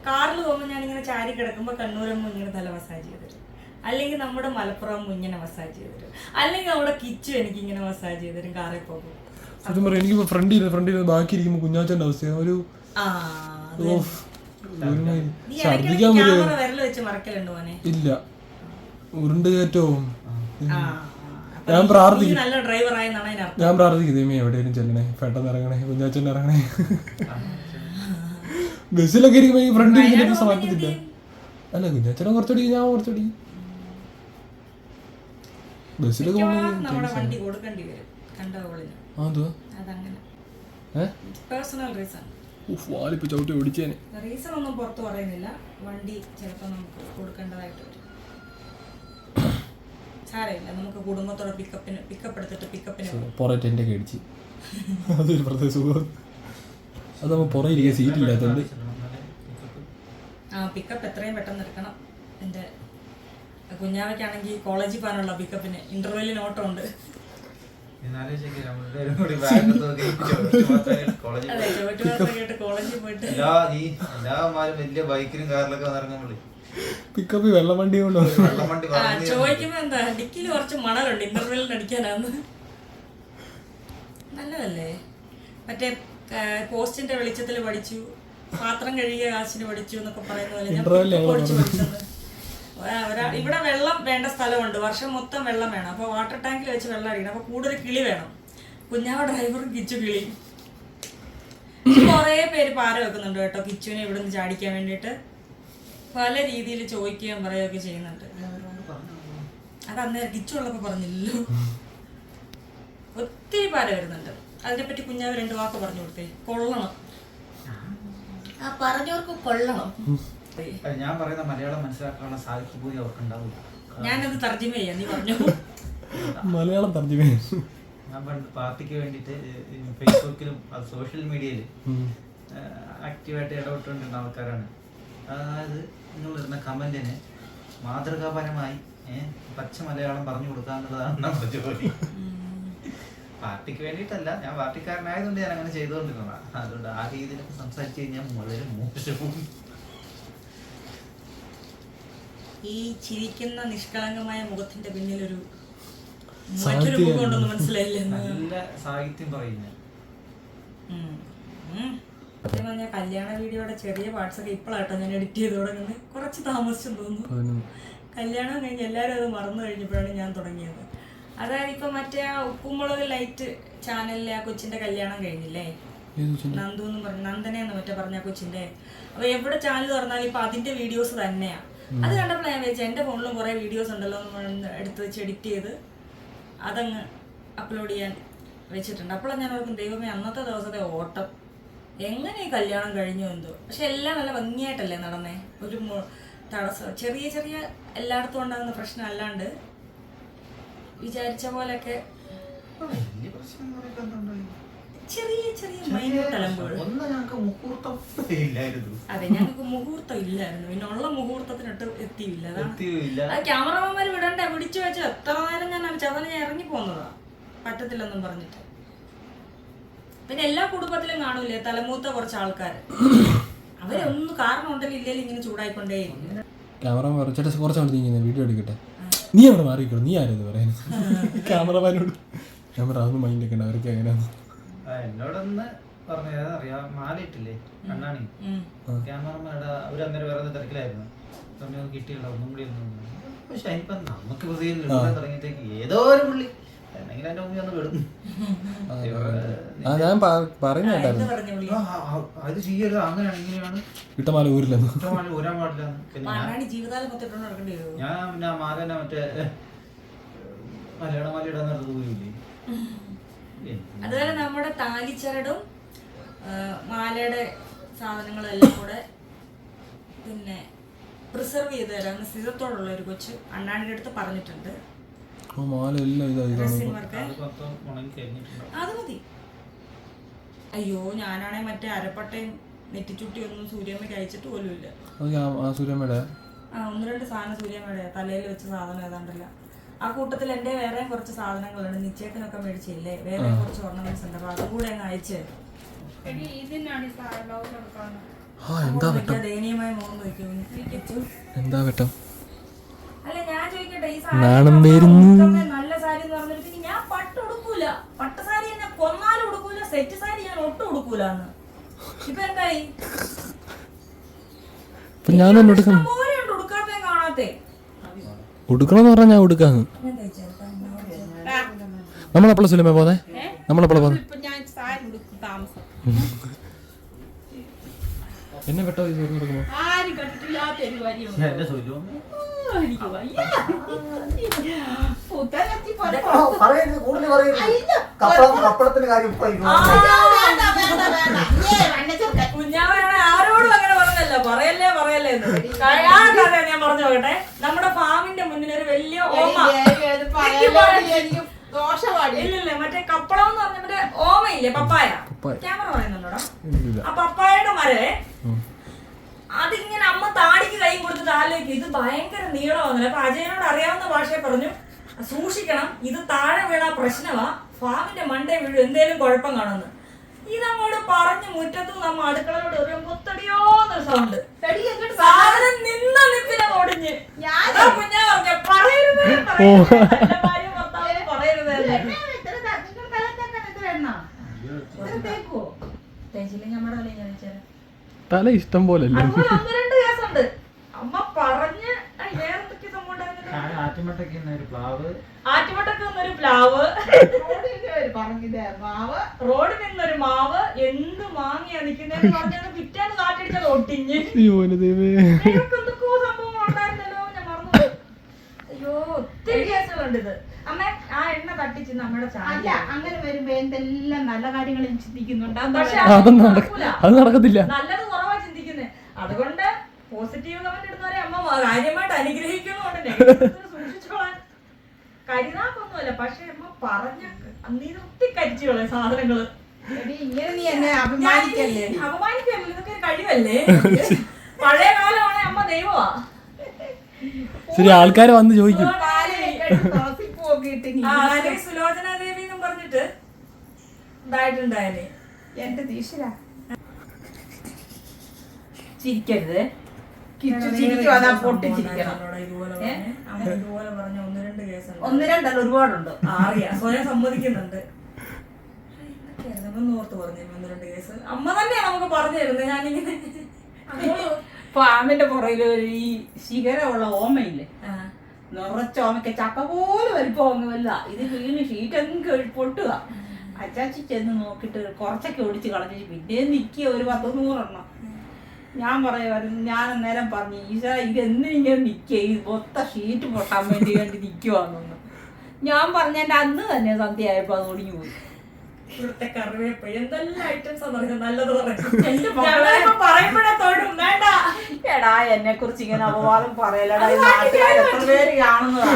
C: കാറിൽ പോകുമ്പോൾ ഞാനിങ്ങനെ ചാരി കിടക്കുമ്പോൾ കണ്ണൂരമ്മ ഇങ്ങനെ തല മസാജ് ചെയ്ത് തരും, അല്ലെങ്കിൽ നമ്മുടെ മലപ്പുറം ഇങ്ങനെ മസാജ് ചെയ്ത് തരും, അല്ലെങ്കിൽ നമ്മുടെ കിച്ചു എനിക്ക് ഇങ്ങനെ മസാജ് ചെയ്ത് തരും കാറിൽ പോകുമ്പോൾ.
A: സത്യം പറയാം എനിക്കിപ്പോൾ ഫ്രണ്ടിൽ ബാക്കി ഇരിക്കുമ്പോൾ കുഞ്ഞാച്ചൻ്റെ അവസ്ഥ ഒരു ഛർദിക്കാൻ
C: വിരൽ വെച്ച് മറക്കലുണ്ട് മോനെ.
A: ഇല്ല ഉരുണ്ട് കയറ്റവും. ഞാൻ പ്രാർത്ഥിക്കും,
C: നല്ല ഡ്രൈവറായെന്നാണ് അതിനർത്ഥം.
A: ഞാൻ പ്രാർത്ഥിക്കും ദൈവമേ എവിടെയും ചെല്ലണേ, പെട്ടെന്ന് ഇറങ്ങണേ, കുഞ്ഞാച്ചൻ ഇറങ്ങണേ. ബസ്സിലൊക്കെ ഇരിക്കുമ്പോൾ ഈ ഫ്രണ്ട് ഇരിക്കുന്ന മാറ്റത്തില്ല. അല്ല കുഞ്ഞാച്ചനെ കുറച്ചടി ഞാൻ കുറച്ചടി ബസ്സിലൊക്കെ
C: നമ്മുടെ വണ്ടി കൊടുക്കേണ്ടി വരും കണ്ടോളിന്.
A: അതങ്ങനെ
C: പേഴ്സണൽ റീസൺ.
A: വാലിപ്പോ ചവിട്ടി ഓടിച്ചേനെ.
C: റീസൺ ഒന്നും പുറത്ത് പറയുന്നില്ല. വണ്ടി ചിലപ്പോൾ നമുക്ക് കൊടുക്കേണ്ടതായിട്ട് വരും. സാരമില്ല, നമുക്ക് കുടുംബത്തോടെ പിക്കപ്പ് എടുത്തിട്ട് പിക്കപ്പിന്
A: പുറത്ത് എൻ്റെ ഒക്കെ അടിച്ച് അതൊരു പ്രത്യേക സുഖം. അത് നമ്മൾ പുറകെ ഇരിക്കാൻ സീറ്റില്ലാത്തതുകൊണ്ട്
C: പിക്കപ്പ് എത്രയും പെട്ടെന്ന് എടുക്കണം. എൻ്റെ കുഞ്ഞാവയ്ക്കാണെങ്കിൽ കോളേജിൽ പോകാനുള്ള പിക്കപ്പിന് ഇന്റർവെല്ലിന് ഓട്ടം ഉണ്ട്. കോളേജിൽ പോയിട്ട്
D: വലിയ ബൈക്കിലും കാറിലൊക്കെ ഇറങ്ങുമ്പോൾ
A: പിക്കപ്പ് വെള്ളം വണ്ടി കൊണ്ട്
C: ചോദിക്കുമ്പോ എന്താ ഡിക്കില് കുറച്ച് മണലുണ്ട് ഇന്റർവെല്ലിന് അടിക്കാനാന്ന്. നല്ലതല്ലേ? മറ്റേ പോസ്റ്റിന്റെ വെളിച്ചത്തിൽ പഠിച്ചു, പാത്രം കഴുകിയ കാശിന് പഠിച്ചു എന്നൊക്കെ പറയുന്ന പോലെ ഞാൻ പഠിച്ചത്. ഇവിടെ വെള്ളം വേണ്ട സ്ഥലമുണ്ട്, വർഷം മൊത്തം വെള്ളം വേണം. അപ്പോൾ വാട്ടർ ടാങ്കിൽ വെച്ച് വെള്ളം അടിക്കണം. അപ്പോൾ കൂടുതൽ കിളി വേണം. കുഞ്ഞാവ ഡ്രൈവറും കിച്ചു കിളി. കുറേ പേര് പാര വെക്കുന്നുണ്ട് കേട്ടോ കിച്ചുവിനെ ഇവിടെ നിന്ന് ചാടിക്കാൻ വേണ്ടിയിട്ട്. പല രീതിയിൽ ചോദിക്കുകയും പറയുകയൊക്കെ ചെയ്യുന്നുണ്ട്. അത് അന്നേരം കിച്ചു ഉള്ളപ്പോൾ പറഞ്ഞില്ലല്ലോ. ഒത്തിരി പാര വരുന്നുണ്ട്. അതിനെപ്പറ്റി കുഞ്ഞാവ് 2 വാക്ക് പറഞ്ഞു കൊടുത്തേ. കൊള്ളണം, ആ പറഞ്ഞവർക്ക് കൊള്ളണം.
D: ഞാൻ പറയുന്ന മലയാളം മനസ്സിലാക്കാനുള്ള സാഹിത്യ പോയി അവർക്ക് ഉണ്ടാവില്ല.
C: ഞാനത് തർജ്ജിമ ചെയ്യാം, നീ പറഞ്ഞു.
A: മലയാളം തർജ്ജിമ.
D: ഞാൻ പണ്ട് പാർട്ടിക്ക് വേണ്ടിയിട്ട് ഫേസ്ബുക്കിലും സോഷ്യൽ മീഡിയയിലും ആക്റ്റീവായിട്ട് ഇടപെട്ടുകൊണ്ടിരുന്ന ആൾക്കാരാണ്. അതായത് നിങ്ങളിടുന്ന കമന്റിന് മാതൃകാപരമായി പച്ച മലയാളം പറഞ്ഞു കൊടുക്കുക എന്നുള്ളതാണ് നമ്മുടെ ജോലി. പാർട്ടിക്ക് വേണ്ടിയിട്ടല്ല, ഞാൻ പാർട്ടിക്കാരനായതുകൊണ്ട് ഞാൻ അങ്ങനെ ചെയ്തുകൊണ്ടിരുന്നതാണ്. അതുകൊണ്ട് ആ രീതിയിലൊക്കെ സംസാരിച്ചു കഴിഞ്ഞാൽ വളരെ മോശവും.
C: ഈ ചിരിക്കുന്ന നിഷ്കളങ്കമായ മുഖത്തിന്റെ പിന്നിലൊരു മറ്റൊരു മുഖമുണ്ടെന്ന് മനസ്സിലായില്ലേ?
D: നല്ല സാഹിത്യം പറയുന്നത്.
C: സത്യം പറഞ്ഞാൽ കല്യാണ വീഡിയോയുടെ ചെറിയ പാർട്സ് ഒക്കെ ഇപ്പോഴാട്ടോ ഞാൻ എഡിറ്റ് ചെയ്ത് തുടങ്ങുന്നത്. കുറച്ച് താമസിച്ചെന്ന് തോന്നുന്നു. കല്യാണം കഴിഞ്ഞ് എല്ലാവരും അത് മറന്നു കഴിഞ്ഞപ്പോഴാണ് ഞാൻ തുടങ്ങിയത്. അതായത് ഇപ്പൊ മറ്റേ ആ ഉപ്പുമുളക് ലൈറ്റ് ചാനലിലെ ആ കൊച്ചിന്റെ കല്യാണം കഴിഞ്ഞില്ലേ, നന്ദു എന്ന് പറഞ്ഞു, നന്ദനെന്ന് മറ്റേ പറഞ്ഞ കൊച്ചിന്റെ. അപ്പൊ എവിടെ ചാനൽ തുറന്നാലും ഇപ്പൊ അതിന്റെ വീഡിയോസ് തന്നെയാ. അത് കണ്ടപ്പോൾ ഞാൻ വിചാരിച്ചു എൻ്റെ ഫോണിലും കുറേ വീഡിയോസ് ഉണ്ടല്ലോ എന്ന് എടുത്ത് വെച്ച് എഡിറ്റ് ചെയ്ത് അതങ്ങ് അപ്ലോഡ് ചെയ്യാൻ വെച്ചിട്ടുണ്ട്. അപ്പോഴാണ് ഞാൻ ഓർക്കും ദൈവമേ അന്നത്തെ ദിവസത്തെ ഓട്ടം എങ്ങനെ ഈ കല്യാണം കഴിഞ്ഞു എന്തോ. പക്ഷെ എല്ലാം നല്ല ഭംഗിയായിട്ടല്ലേ നടന്നേ. ഒരു തടസ്സം ചെറിയ ചെറിയ എല്ലായിടത്തും ഉണ്ടാകുന്ന പ്രശ്നം അല്ലാണ്ട് വിചാരിച്ച പോലെയൊക്കെ ചെറിയ ചെറിയ മൈന്യൂട്ട് അലമ്പുകൾ. അതെ, ഞങ്ങൾക്ക് മുഹൂർത്തം ഇല്ലായിരുന്നു. പിന്നെ ഉള്ള മുഹൂർത്തത്തിനൊട്ട് എത്തിയില്ല. അതാണ് ക്യാമറമാന്മാർ വിടണ്ടേ, പിടിച്ചു വെച്ച് എത്ര നേരം ഞാൻ ചതന ഞാൻ ഇറങ്ങി പോകുന്നതാ പറ്റത്തില്ലെന്നും പറഞ്ഞിട്ട്. പിന്നെ എല്ലാ കുടുംബത്തിലും കാണൂലേ തലമൂത്ത കുറച്ച് ആൾക്കാർ, അവരൊന്നും കാരണം ഉണ്ടെങ്കിൽ ഇല്ലെങ്കിൽ ഇങ്ങനെ ചൂടായിക്കൊണ്ടേ.
A: ക്യാമറ കുറച്ചാണ് വീഡിയോ എടുക്കട്ടെ, നീ അവിടെ മാറിക്കോ, നീ ആരെന്ന് പറയാൻ ക്യാമറമാനോട്. ക്യാമറ അതൊന്നും മൈൻഡൊക്കെ ഉണ്ട് അവർക്ക് എങ്ങനെയാന്ന്.
D: എന്നോടൊന്ന് പറഞ്ഞറിയാം, മാലയിട്ടില്ലേ കണ്ണാണി, ക്യാമറമാരുടെ അവരന്നേരം വേറെ തിരക്കിലായിരുന്നു. സമയം കിട്ടിയില്ല, ഒന്നും കൂടി ഒന്നും. പക്ഷെ അതിനിപ്പം നമുക്ക് തുടങ്ങിയത്തേക്ക് ഏതോ ഒരു പുള്ളി എന്നെങ്കിലും എന്റെ മുമ്പിൽ ഒന്ന് വിടും.
A: ഞാൻ പറയുന്നുണ്ടായിരുന്നു
D: അത് ചെയ്യരുത്, അങ്ങനെയാണ് ഇങ്ങനെയാണ്,
A: ഇട്ടമാല ഊരില്ലെന്ന്,
D: ഇഷ്ടമാല ഊരാൻ പാടില്ല. ഞാൻ പിന്നെ മാല തന്നെ മറ്റേ മലയാള മാല ഇടാൻ നടന്നത് ഊരില്ലേ.
C: അതുപോലെ നമ്മുടെ താലിച്ചരടും മാലയുടെ സാധനങ്ങളെല്ലാം കൂടെ പിന്നെ പ്രിസർവ് ചെയ്ത് തരാമെന്ന് സ്ഥിരത്തോടുള്ള ഒരു കൊച്ച് അണ്ണാടിൻ്റെ അടുത്ത് പറഞ്ഞിട്ടുണ്ട്.
A: മാല എല്ലാം ഇതായി
C: ഡ്രസ്സിങ് വർക്ക് അത് മതി. അയ്യോ ഞാനാണെ മറ്റേ അരപ്പട്ടയും നെറ്റിച്ചുട്ടിയൊന്നും സൂര്യമ്മയ്ക്ക് അയച്ചിട്ട് പോലും ഇല്ല.
A: സൂര്യമ്മയുടെ
C: 1-2 സാധനം സൂര്യമ്മയുടെ തലയിൽ വെച്ച സാധനം ഏതാണ്ടല്ല. ആ കൂട്ടത്തിൽ എൻ്റെ വേറെയും കുറച്ച് സാധനങ്ങളുണ്ട്. നിശ്ചയത്തിനൊക്കെ മേടിച്ചില്ലേ, വേറെ കുറച്ച് ഓർണമെന്റ്സ് ഉണ്ട്. അപ്പൊ അതും കൂടെ അങ്ങ് അയച്ച്
E: ഇതിനാണ് ഈ ബ്ലൗസ് എടുക്കാവുന്നത്.
C: ദയനീയമായ മോഹം വയ്ക്കും.
A: എന്താ വെട്ടം?
C: അല്ല ഞാൻ ചോദിക്കട്ടെ, ഈ
A: നാണം
C: സാരി
A: വരുന്നു.
C: നല്ല സാരി എന്ന് പറഞ്ഞിട്ട് ഞാൻ പട്ട് ഉടുക്കൂല. പട്ട് സാരി എന്നെ കൊന്നാലും ഉടുക്കൂല. സെറ്റ് സാരി ഞാൻ ഒട്ടും ഉടുക്കൂലെന്ന്. ഇപ്പൊ എന്തായി?
A: ഞാൻ തന്നെ ഉടുക്കണം.
C: ഉടുക്കാത്തേ കാണാത്തേ.
A: ഉടുക്കണമെന്ന് പറഞ്ഞാൽ ഞാൻ ഉടുക്കാന്ന്. നമ്മളെപ്പോഴാ സുലമ പോന്നെ? നമ്മളെപ്പോഴാ പോന്നെ?
E: ഞാൻ സാരി ഉടുക്കും താമസം.
A: എന്നെ പെട്ടോ കൊടുക്കുമോ?
E: ആരും കണ്ടിട്ടില്ലാത്ത ഒരു വരിയുണ്ട്. എനിക്ക് വയ്യ. പുത്തനെത്തി പോലെ
C: കുഞ്ഞാവയാണ് ആരോടും അങ്ങനെ പറഞ്ഞല്ലോ. പറയല്ലേ ഞാൻ പറഞ്ഞു നോക്കട്ടെ. നമ്മുടെ ഫാമിന്റെ മുന്നിൽ ഒരു വലിയ ഓമ ഇല്ലല്ലേ, മറ്റേ കപ്പളം എന്ന് പറഞ്ഞ മറ്റേ ഓമയില്ലേ, പപ്പായ. ക്യാമറ പറയുന്നുണ്ടോടാ? ആ പപ്പായയുടെ മരേ അതിങ്ങനെ അമ്മ താടിക്ക് കൈ കൊടുത്തിട്ട് ആലോചിക്കും. ഇത് ഭയങ്കര നീളമാണല്ലോ. അപ്പൊ അജയനോട് അറിയാവുന്ന ഭാഷയെ പറഞ്ഞു, സൂക്ഷിക്കണം, ഇത് താഴെ വീണ പ്രശ്നമാ, ഫാമിന്റെ മണ്ടേ വീഴും, എന്തേലും കുഴപ്പം കാണുന്നു. ഇതങ്ങോട്ട് പറഞ്ഞ് മുറ്റത്ത് നമ്മ അടുക്കളയോട് ഒരു മുത്തടിയോന്നൊരു സൗണ്ട്. സാധനം നിന്ന നിപ്പിനെ ഓടിഞ്ഞ് കുഞ്ഞാ പറഞ്ഞ പറയരുത്
A: തല ഇഷ്ടം പോലെ
C: 1-2 കേസുണ്ട്. അമ്മ പറഞ്ഞ് വേറെന്തൊക്കെ സംഭവം
D: ആറ്റുമട്ടക്ക് ഒരു പ്ലാവ്,
C: റോഡിൽ നിന്നൊരു മാവ്, എന്ത് മാങ്ങിയാ നിക്കുന്നതെന്ന് പറഞ്ഞത് പിറ്റാന്ന് കാറ്റടിച്ചത് ഒട്ടിഞ്ഞ്. എന്തൊക്കെയോ സംഭവങ്ങൾ ഉണ്ടായിരുന്നല്ലോ, ഞാൻ മറന്നു. അയ്യോ ഒത്തിരി കേസുകളുണ്ട്. ഇത് അമ്മ ആ എണ്ണ തട്ടിച്ച് നമ്മുടെ
E: അല്ല, അങ്ങനെ വരുമ്പോ എന്തെല്ലാം നല്ല കാര്യങ്ങൾ ചിന്തിക്കുന്നുണ്ട്.
C: പക്ഷെ
A: അത് നടക്കത്തില്ല.
C: നല്ലത് കുറവാ ചിന്തിക്കുന്നത്. അതുകൊണ്ട് പോസിറ്റീവ് കമന്റ് ഇടുന്നവരെ അമ്മ കാര്യമായിട്ട് അനുഗ്രഹിക്കുന്നുണ്ട്. സൂക്ഷിച്ചോളാൻ കരുതാക്കൊന്നുമല്ല. പക്ഷെ അമ്മ പറഞ്ഞ നിരുത്തി കരിച്ചുകളെ സാധനങ്ങള്.
E: ഇങ്ങനെ നീ എന്നെ അപമാനിക്കല്ലേ?
C: അപമാനിക്കല്ലേ, ഇതൊക്കെ ഒരു കഴിവല്ലേ. പഴയ കാലമാണ് അമ്മ ദൈവമാ.
A: ശരി, ആൾക്കാര് വന്ന് ചോദിക്കും
C: സുലോചന ദേവി എന്നും പറഞ്ഞിട്ട് ഇതായിട്ടുണ്ടായേ.
E: എന്റെ തീശ്വര
C: ചിരിക്കരുത്. ഇതുപോലെ പറഞ്ഞ 1-2 കേസുണ്ട്.
E: 1-2 ഒരുപാടുണ്ട്.
C: അറിയാം, സ്വയം സമ്മതിക്കുന്നുണ്ട്. ഓർത്ത് പറഞ്ഞു 1-2 കേസ് അമ്മ തന്നെയാ നമുക്ക് പറഞ്ഞു തരുന്നത്. ഞാനിങ്ങനെ
E: ഫാമിന്റെ പുറകില് ഈ ശിഖരമുള്ള ഓമയില്ലേ, നിറച്ച ഓമയ്ക്ക് ചക്ക പോലെ വലിപ്പമൊന്നുമല്ല. ഇത് വീണ് ഷീറ്റങ്ങ് പൊട്ടുക. അച്ചാച്ചി ചെന്ന് നോക്കിയിട്ട് കുറച്ചൊക്കെ ഒടിച്ച് കളഞ്ഞു. പിന്നെ നിൽക്കുക ഒരു 10-100 എണ്ണം. ഞാൻ പറയുമായിരുന്നു, ഞാൻ അന്നേരം പറഞ്ഞു, ഈശാ ഇതെന്തിനിങ്ങനെ നിൽക്കുക, ഈ മൊത്തം ഷീറ്റ് പൊട്ടാൻ വേണ്ടി നിൽക്കുവാന്നൊന്ന്. ഞാൻ പറഞ്ഞതിന്റെ അന്ന് തന്നെ സന്ധ്യയായപ്പോ അത് ഒടിഞ്ഞു പോയി.
C: ഇവിടുത്തെ കറിവേപ്പ് എന്തെല്ലാം ഐറ്റംസ് നല്ലത് പറയുമ്പോഴേ തൊടും വേണ്ട.
E: എടാ എന്നെ കുറിച്ച് ഇങ്ങനെ അപവാദം പറയലടാ, എത്ര പേര് കാണുന്നതാ.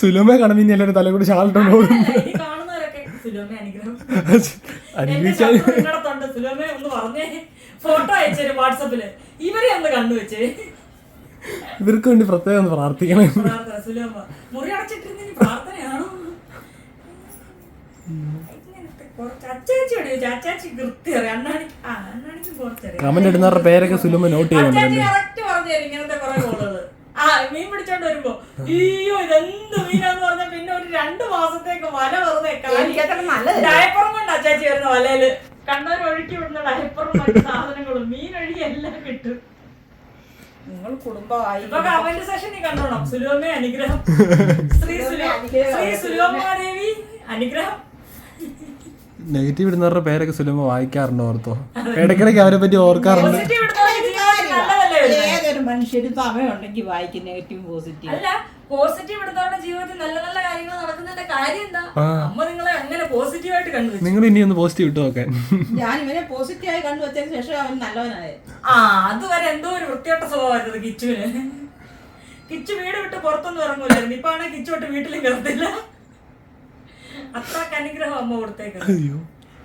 A: സുലമ കാണുമ്പോ ഇനി എല്ലാവരും തല കൂടി ഷാളിട്ടോണ്ട്
C: കാണുന്നവരൊക്കെ സുലോമ അനുഗ്രഹം
A: അനുഗ്രഹിച്ചാൽ
C: നിങ്ങളടുത്തുണ്ട്. സുലോമ ഒന്ന് പറഞ്ഞേ, ഫോട്ടോ അയച്ചേരും വാട്സപ്പില്. ഇവരെ ഒന്ന് കണ്ടുവെച്ചേ.
A: ഇവർക്ക് വേണ്ടി പ്രത്യേകം ഒന്ന് പ്രാർത്ഥിക്കണം.
C: പ്രാർത്ഥന സുലോമ മുറി അടച്ചിട്ടിരുന്ന പ്രാർത്ഥനയാണോ? അച്ചാച്ചി കൃത്യം
A: കമന്റ് ഇടുന്നവരുടെ പേരൊക്കെ സുലമ നോട്ട് ചെയ്യുന്നുണ്ട്.
C: കറക്റ്റ് പറഞ്ഞുതരും ഇങ്ങനത്തെ കുറെ കോളുകള്. മീൻ പിടിച്ചോണ്ട് വരുമ്പോ അയ്യോ ഇതെന്ത് മീനാന്ന് പറഞ്ഞ പിന്നെ ഒരു 2 മാസത്തേക്ക് വല വെറുതെ ഡയപ്പറും കൊണ്ട് അച്ചാച്ചി വരുന്ന വലയില് കണ്ണൂർ ഒഴുക്കി വിടുന്ന ഡയപ്പറും മറ്റു സാധനങ്ങളും മീൻ ഒഴുകി എല്ലാം കിട്ടും.
E: നിങ്ങൾ കുടുംബമായി
C: ഇപ്പൊ കമന്റ് സെഷനിൽ കണ്ടോണം. സുലോമ അനുഗ്രഹം, ശ്രീ സുലോമാദേവി അനുഗ്രഹം.
A: നെഗറ്റീവ് ഇടുന്നവരുടെ പേരൊക്കെ സുലമ വായിക്കാറുണ്ടോ? ഓർത്തോ? ഇടയ്ക്കിടയ്ക്ക് അവരെ പറ്റി ഓർക്കാറുണ്ട്.
E: ഏതൊരു മനുഷ്യരും സമയമുണ്ടെങ്കിൽ വായിക്കും നെഗറ്റീവ് പോസിറ്റീവ്.
C: അല്ല, പോസിറ്റീവ് ഇടുന്നവരുടെ ജീവിതത്തിൽ നല്ല നല്ല കാര്യങ്ങൾ നടക്കുന്നതിന്റെ കാര്യം എന്താ? അമ്മ നിങ്ങളെ അങ്ങനെ പോസിറ്റീവായിട്ട് കണ്ടുവച്ചു.
A: നിങ്ങൾ ഇനി ഒന്ന് പോസിറ്റീവ് ഇട്ട് നോക്കാൻ.
E: ഞാൻ ഇവനെ പോസിറ്റീവായി കണ്ടുവച്ചതിന് ശേഷം അവൻ നല്ലവനായി.
C: ആ അതുവരെ എന്തോ ഒരു വൃത്തിയോട്ട സ്വഭാവമായിരുന്നു കിച്ചുവിന്. കിച്ചു വീട് വിട്ട് പുറത്തൊന്നും ഇറങ്ങൂലായിരുന്നു. ഇപ്പൊ ആണെങ്കിൽ കിച്ചു വിട്ട് വീട്ടിലും കയറത്തില്ല. അത്രക്ക് അനുഗ്രഹം അമ്മ കൊടുത്തേക്കുന്നു.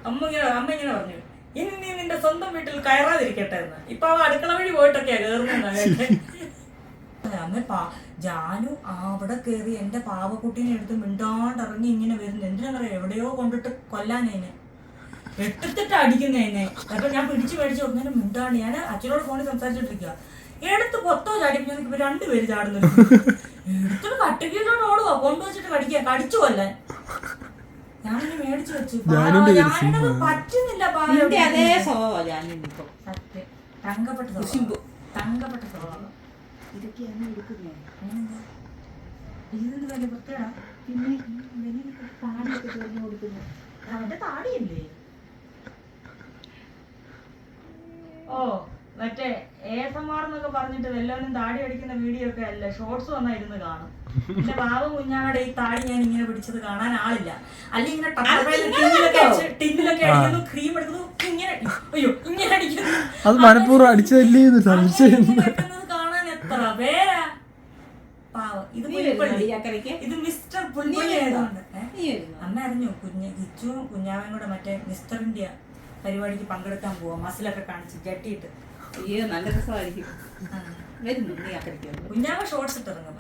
C: അമ്മ ഇങ്ങനെ പറഞ്ഞു, ഇനി നീ നിന്റെ സ്വന്തം വീട്ടിൽ കയറാതിരിക്കട്ടെ എന്ന്. ഇപ്പൊ അവ അടുക്കള വഴി പോയിട്ടൊക്കെയാ കയറുന്ന. അമ്മ ജാനു അവിടെ കയറി എന്റെ പാവക്കുട്ടീനെ എടുത്ത് മിണ്ടാണ്ടിറങ്ങി ഇങ്ങനെ വരുന്നു. എന്തിനാണെന്നറിയാം, എവിടെയോ കൊണ്ടിട്ട് കൊല്ലാനേനെ, എടുത്തിട്ട് അടിക്കുന്നതിനെ. അപ്പൊ ഞാൻ പിടിച്ചു മേടിച്ചു കൊടുക്കുന്നതിന് മിണ്ടാണ്ട്. ഞാൻ അച്ഛനോട് ഫോണിൽ സംസാരിച്ചോണ്ടിരിക്കുക. എടുത്ത് കൊത്തോ ചാടിപ്പിച്ചു. ഇപ്പൊ രണ്ടുപേര് ചാടുന്നു. എടുത്തിട്ട് കട്ടിക്കീട്ടോട് ഓടുക, കൊണ്ടുവച്ചിട്ട് കടിക്കുക, കടിച്ചു കൊല്ലാൻ. ഞാനിങ്ങനെ മേടിച്ചു വെച്ചു. ഞാനത് പറ്റുന്നില്ല.
E: അതേ സ്വഭാവ ഞാനിപ്പോ
C: സത്യം തങ്കപ്പെട്ട തങ്കപ്പെട്ട സ്വഭാവം.
E: ഇതൊക്കെയാണ് എടുക്കുന്നത്.
C: ഇതെന്ത് വലിയ പ്രത്യേക
E: പിന്നെ താടിയൊക്കെ ചേർന്ന് കൊടുക്കുന്നു.
C: അവന്റെ താടിയല്ലേ? ഓ മറ്റേ ASMR എന്നൊക്കെ പറഞ്ഞിട്ട് വല്ലവനും താടി അടിക്കുന്ന വീഡിയോ ഒക്കെ അല്ല, ഷോർട്സ് വന്നായിരുന്നു കാണും. എന്റെ പാവം കുഞ്ഞാടെ ഈ താടി ഞാൻ ഇങ്ങനെ പിടിച്ചത് കാണാൻ ആളില്ല. അല്ലെങ്കിൽ ഇങ്ങനെ ടിന്നിലൊക്കെ അടിക്കുന്നു, ക്രീം എടുക്കുന്നു, ഇങ്ങനെ അയ്യോ ഇങ്ങനെ അടിക്കുന്നു.
A: അത് മനഃപൂർവ്വം അടിച്ചതല്ലേ സംശയം.
C: കാണാൻ എത്ര പേരാ പാവം. ഇത് മിസ്റ്റർ പുൽപ്പള്ളി ആയതുകൊണ്ട്. അമ്മ അറിഞ്ഞു കിച്ചു കുഞ്ഞാവൻ കൂടെ മറ്റേ മിസ്റ്റർ ഇന്ത്യ പരിപാടിക്ക് പങ്കെടുക്കാൻ പോവാ. മസിലൊക്കെ കാണിച്ച് ജട്ടിയിട്ട്.
E: അയ്യോ നല്ല രസമായിരിക്കും. വരുന്നു നീ അക്കരയ്ക്ക്.
C: കുഞ്ഞാവ ഷോർട്സ് ഇട്ടിറങ്ങും.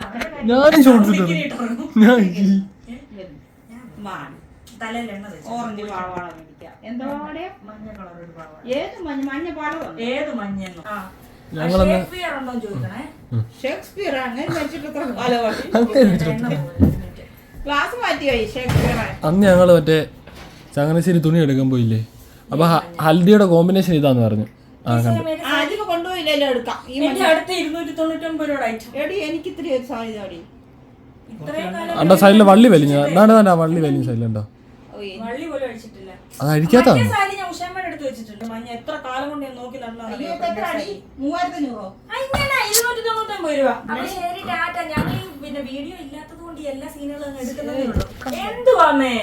A: ഞാനും ഷോർട്സ് ഇട്ടിറങ്ങും.
C: തലയിൽ എണ്ണ വെച്ചു.
E: ഓറഞ്ച് പാവാട മേടിക്കാം. എന്താ പാവാട?
C: മഞ്ഞ കളർ ഒരു പാവാട.
E: ഏത് മഞ്ഞ? മഞ്ഞ പാടോ?
C: ഏത് മഞ്ഞെന്നോ? ഷേക്സ്പിയർ ഉണ്ടോ ചോദിക്കണേ.
E: ഷേക്സ്പിയർ അങ്ങനെ മരിച്ചിട്ട് കാലവാടി ക്ലാസ് മാറ്റിയോ ഷേക്സ്പിയർ?
A: അന്ന് ഞങ്ങള് മറ്റേ ചങ്ങനാശ്ശേരി തുണി എടുക്കാൻ പോയില്ലേ, അപ്പൊ ഹൽദിയുടെ കോമ്പിനേഷൻ ഇതാന്ന് പറഞ്ഞു.
E: അതിപ്പോ കൊണ്ടുപോയില്ലല്ലോ എടുക്കാം.
C: എന്റെ അടുത്ത് 299 രൂപ ഐറ്റം.
E: എടി എനിക്ക് ഇത്തിരി ഒരു സാരി താടി.
C: ഇത്രയും കാലം
A: അണ്ട സൈഡില് വള്ളി വലിഞ്ഞ എന്താ വള്ളി വലിഞ്ഞ സൈഡിലുണ്ടോ?
C: വള്ളി പോലും അടിച്ചിട്ടില്ല.
A: അത് അഴിക്കാത്താണ്.
C: സാരി ഞാൻ ഉഷാമ്മയുടെ അടുത്ത് വെച്ചിട്ടുണ്ട്. മഞ്ഞ എത്ര കാലം കൊണ്ട് ഞാൻ നോക്കി നടന്നു.
E: 3500
C: 299 രൂപ. അപ്പൊ ശരി ടാറ്റ. ഞങ്ങൾ പിന്നെ വീഡിയോ ഇല്ലാത്തത് കൊണ്ട് എല്ലാ സീനുകളും എടുക്കുന്നതേ ഉള്ളൂ. എന്തുവാമേ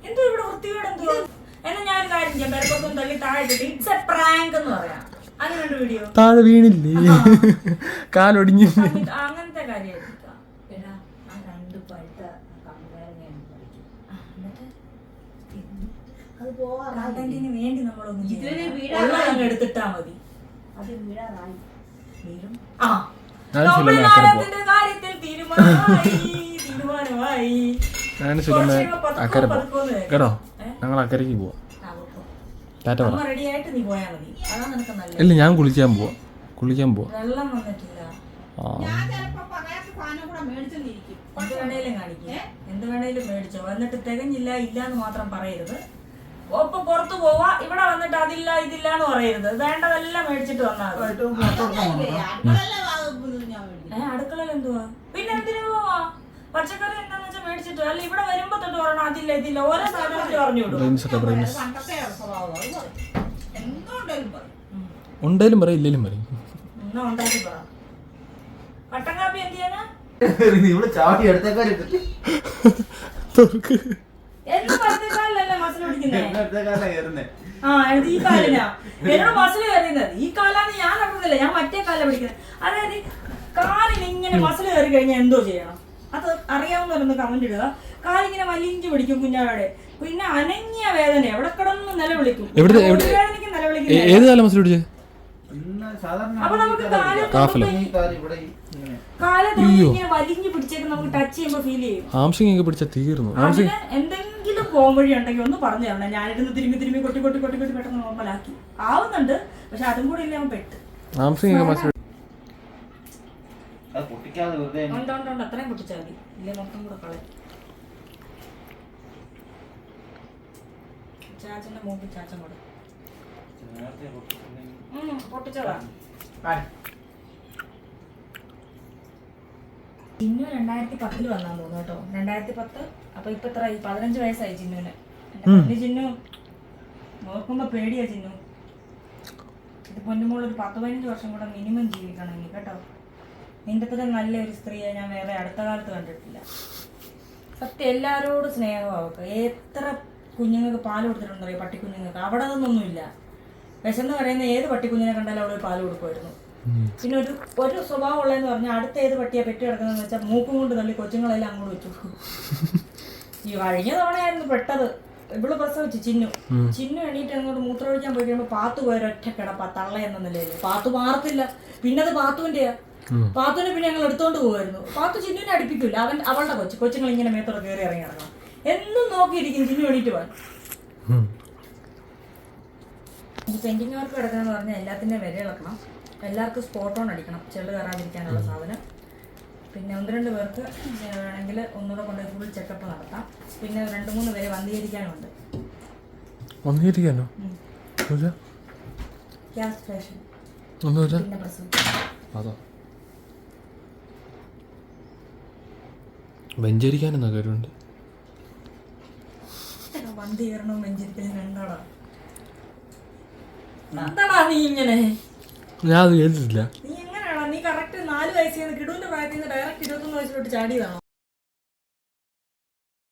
C: എന്തോ ഇവിടെ വൃത്തിയോടെ എന്തോ. എന്നാ ഞാനൊരു കാര്യം ചെയ്യാം, പെരക്കൊന്നും തള്ളി താഴെ ഇറ്റ്സ് എ പ്രാങ്ക് എന്ന് പറയാം. അങ്ങനെയുണ്ട് വീഡിയോ.
A: താഴെ വീണില്ലേ, കാലൊടിഞ്ഞു.
C: അങ്ങനത്തെ കാര്യം വേണ്ടി നമ്മളൊന്നും എടുത്തിട്ടാ മതി.
E: അത് വീഴാറായി.
C: വീഴും. കാര്യത്തിൽ തീരുമാനമായി.
A: കേട്ടോ, ഞങ്ങൾ അക്കരയ്ക്ക് പോവാ. ടാറ്റ പറ.
C: റെഡി ആയിട്ട് നീ പോയാ മതി. അതാ നിനക്ക് നല്ലത്.
A: ഇല്ല, ഞാൻ കുളിക്കാൻ പോവാ.
C: വെള്ളം വന്നിട്ടില്ല.
E: ഞാൻ ചിലപ്പോ പറയാത്ത സാധനം കൂടെ മേടിച്ചെന്നിരിക്കും.
C: എന്ത് വേണേലും കാണിക്കും, എന്ത് വേണേലും മേടിച്ചോ. എന്നിട്ട് തികഞ്ഞില്ല ഇല്ലാന്ന് മാത്രം പറയരുത്. ഒപ്പം പുറത്തു പോവാ, ഇവിടെ വന്നിട്ട് അതില്ല ഇതില്ല എന്ന് പറയരുത്. വേണ്ടതെല്ലാം മേടിച്ചിട്ട് വന്നാൽ അടുക്കളയിൽ എന്തുവാ പിന്നെ എന്തിനു പോവാ? പച്ചക്കറി എന്താന്ന് വെച്ചാൽ മേടിച്ചിട്ട്. അല്ല ഇവിടെ വരുമ്പോ തൊട്ട് പറയണം അതില്ല ഇതില്ല. ഓരോ സാധനത്തിൽ പറഞ്ഞു വിടും.
A: ഉണ്ടേലും പറയും ഇല്ലേലും പറയും.
C: എന്നാ ഉണ്ടാക്കി പറ. കട്ടൻ കാപ്പി എന്ത് ചെയ്യാനാ? എന്ന് പഴത്തേക്കാലല്ലേ മസിൽ പിടിക്കുന്നേ? ആ ഈ കാലിനാ എന്നോട് മസിൽ കയറുന്നത്. ഈ കാലാണ് ഞാൻ നടക്കുന്നില്ല, ഞാൻ മറ്റേ കാലിലാണ് പിടിക്കുന്നത്. അതായത് കാലിന് ഇങ്ങനെ മസിൽ കയറി കഴിഞ്ഞാൽ എന്തോ ചെയ്യണം? അത് അറിയാവുന്നവരൊന്ന് കമന്റ് ഇടുക. കാലിങ്ങനെ വലിഞ്ചു പിടിക്കും കുഞ്ഞാടെ. പിന്നെ അനങ്ങിയ വേദന എവിടെ കിടന്ന് നിലവിളിക്കും. വേദനയ്ക്ക് നിലവിളിക്കും. അപ്പൊ നമുക്ക് കാലിങ്ങനെ വലിഞ്ഞു പിടിച്ചേക്ക് നമുക്ക് ടച്ച് ചെയ്യുമ്പോ ഫീൽ ചെയ്യും. അതിന് എന്തെങ്കിലും പോംവഴി ഉണ്ടെങ്കിൽ ഒന്ന് പറഞ്ഞു തരണം. ഞാനിരുന്ന് തിരുമ്പി തിരുമ്പി കൊട്ടി കൊട്ടി കൊട്ടി കൊട്ടി പെട്ടെന്ന് നോർമലാക്കി ആവുന്നുണ്ട്. പക്ഷെ അതും കൂടി ഇല്ല, അവൻ പെട്ട്. ഉണ്ട് അത്രയും പൊട്ടിച്ചാൽ മതി. ഇല്ലേ മൊത്തം കൂടെ കളയും. ചാച്ചന്റെ മൂക്കിൽ ചാച്ചൻ കൂടെ പൊട്ടിച്ചതാ. ചിന്നു 2010 വന്നാൻ തോന്നുന്നു കേട്ടോ. 2010. അപ്പൊ ഇപ്പൊ എത്ര 15 വയസ്സായി ചിന്നുവിന്. ചിന്നു നോക്കുമ്പോ പേടിയാ ചിന്നു. ഇത് പൊന്നുമോൾ ഒരു 10-15 വർഷം കൂടെ മിനിമം ജീവിക്കണമെങ്കിൽ കേട്ടോ. നിന്റെ അത്ര നല്ലൊരു സ്ത്രീയെ ഞാൻ വേറെ അടുത്ത കാലത്ത് കണ്ടിട്ടില്ല. സത്യം എല്ലാവരോടും സ്നേഹമാണ് അവൾക്ക്. എത്ര കുഞ്ഞുങ്ങൾക്ക് പാല് കൊടുത്തിട്ടുണ്ടോ പട്ടിക്കുഞ്ഞുങ്ങൾക്ക്? അവിടെ നിന്നൊന്നുമില്ല. വിശന്ന് പറയുന്ന ഏത് പട്ടിക്കുഞ്ഞിനെ കണ്ടാലും അവൾ പാല് കൊടുക്കുമായിരുന്നു. പിന്നെ ഒരു സ്വഭാവം ഉള്ളതെന്ന് പറഞ്ഞാൽ അടുത്ത ഏത് പട്ടിയാണ് പെറ്റ് കിടക്കുന്നതെന്ന് വെച്ചാൽ മൂക്കും കൊണ്ട് തള്ളി കൊച്ചുങ്ങളെല്ലാം അങ്ങോട്ട് വെച്ചു കൊടുക്കും. ഈ കഴിഞ്ഞ തവണയായിരുന്നു പെട്ടത്. ഇവള് പ്രസവിച്ചു ചിന്നു എണീറ്റ് അങ്ങോട്ട് മൂത്രമൊഴിക്കാൻ പോയി കഴിയുമ്പോൾ പാത്തു പോയൊരൊറ്റ കിടപ്പാ തള്ള എന്ന നിലയിൽ. പാത്തു മാറത്തില്ല. പിന്നെ അത് പാത്തുവിന്റെയാ. പാത്തുവിനെ പിന്നെ ഞങ്ങൾ എടുത്തോണ്ട് പോകുമായിരുന്നു. പാത്തു ചിന്നുവിനെ അടുപ്പിക്കില്ല. അവളുടെ കൊച്ചുങ്ങൾ ഇങ്ങനെ മേത്തോടെ കയറി ഇറങ്ങി നടക്കണം. എന്നും നോക്കിയിരിക്കും ചിന്നു എണീറ്റ് പോകാൻ. ഈ പെയിന്റിങ് വർക്ക് കിടക്കണമെന്ന് പറഞ്ഞാൽ എല്ലാത്തിൻ്റെയും വില ഇളക്കണം. എല്ലാവർക്കും സ്പോട്ട് ഓൺ അടിക്കണം, ചെളി കയറാതിരിക്കാനുള്ള സാധനം. പിന്നെ 1-2 പേർക്ക് വേണമെങ്കിൽ ഒന്നുകൂടെ കൊണ്ട് ഫുൾ ചെക്കപ്പ് നടത്താം. പിന്നെ 2-3 പേരെ വന്ധീകരിക്കാനുണ്ട്.
A: വന്ധീകരിക്കാനോ?
C: കാസ്ട്രേഷൻ. പിന്നെ പ്രസവം.
A: അതോ വെഞ്ചരിക്കാനെന്നാ കാര്യമുണ്ട്.
C: വന്ധീകരണവും വെഞ്ചരിക്കലും രണ്ടാടാ. എന്താടാ നീ ഇങ്ങനെ?
A: ഞാൻ അത് കേട്ടിട്ടില്ല.
C: നീ എങ്ങനെയാണോ? നീ കറക്റ്റ് 4 വയസ്സിൽ നിന്ന് കിടുവിന്റെ പ്രായത്തിൽ നിന്ന് ഡയറക്റ്റ് 21 വയസ്സിലോട്ട് ചാടിയതാണോ?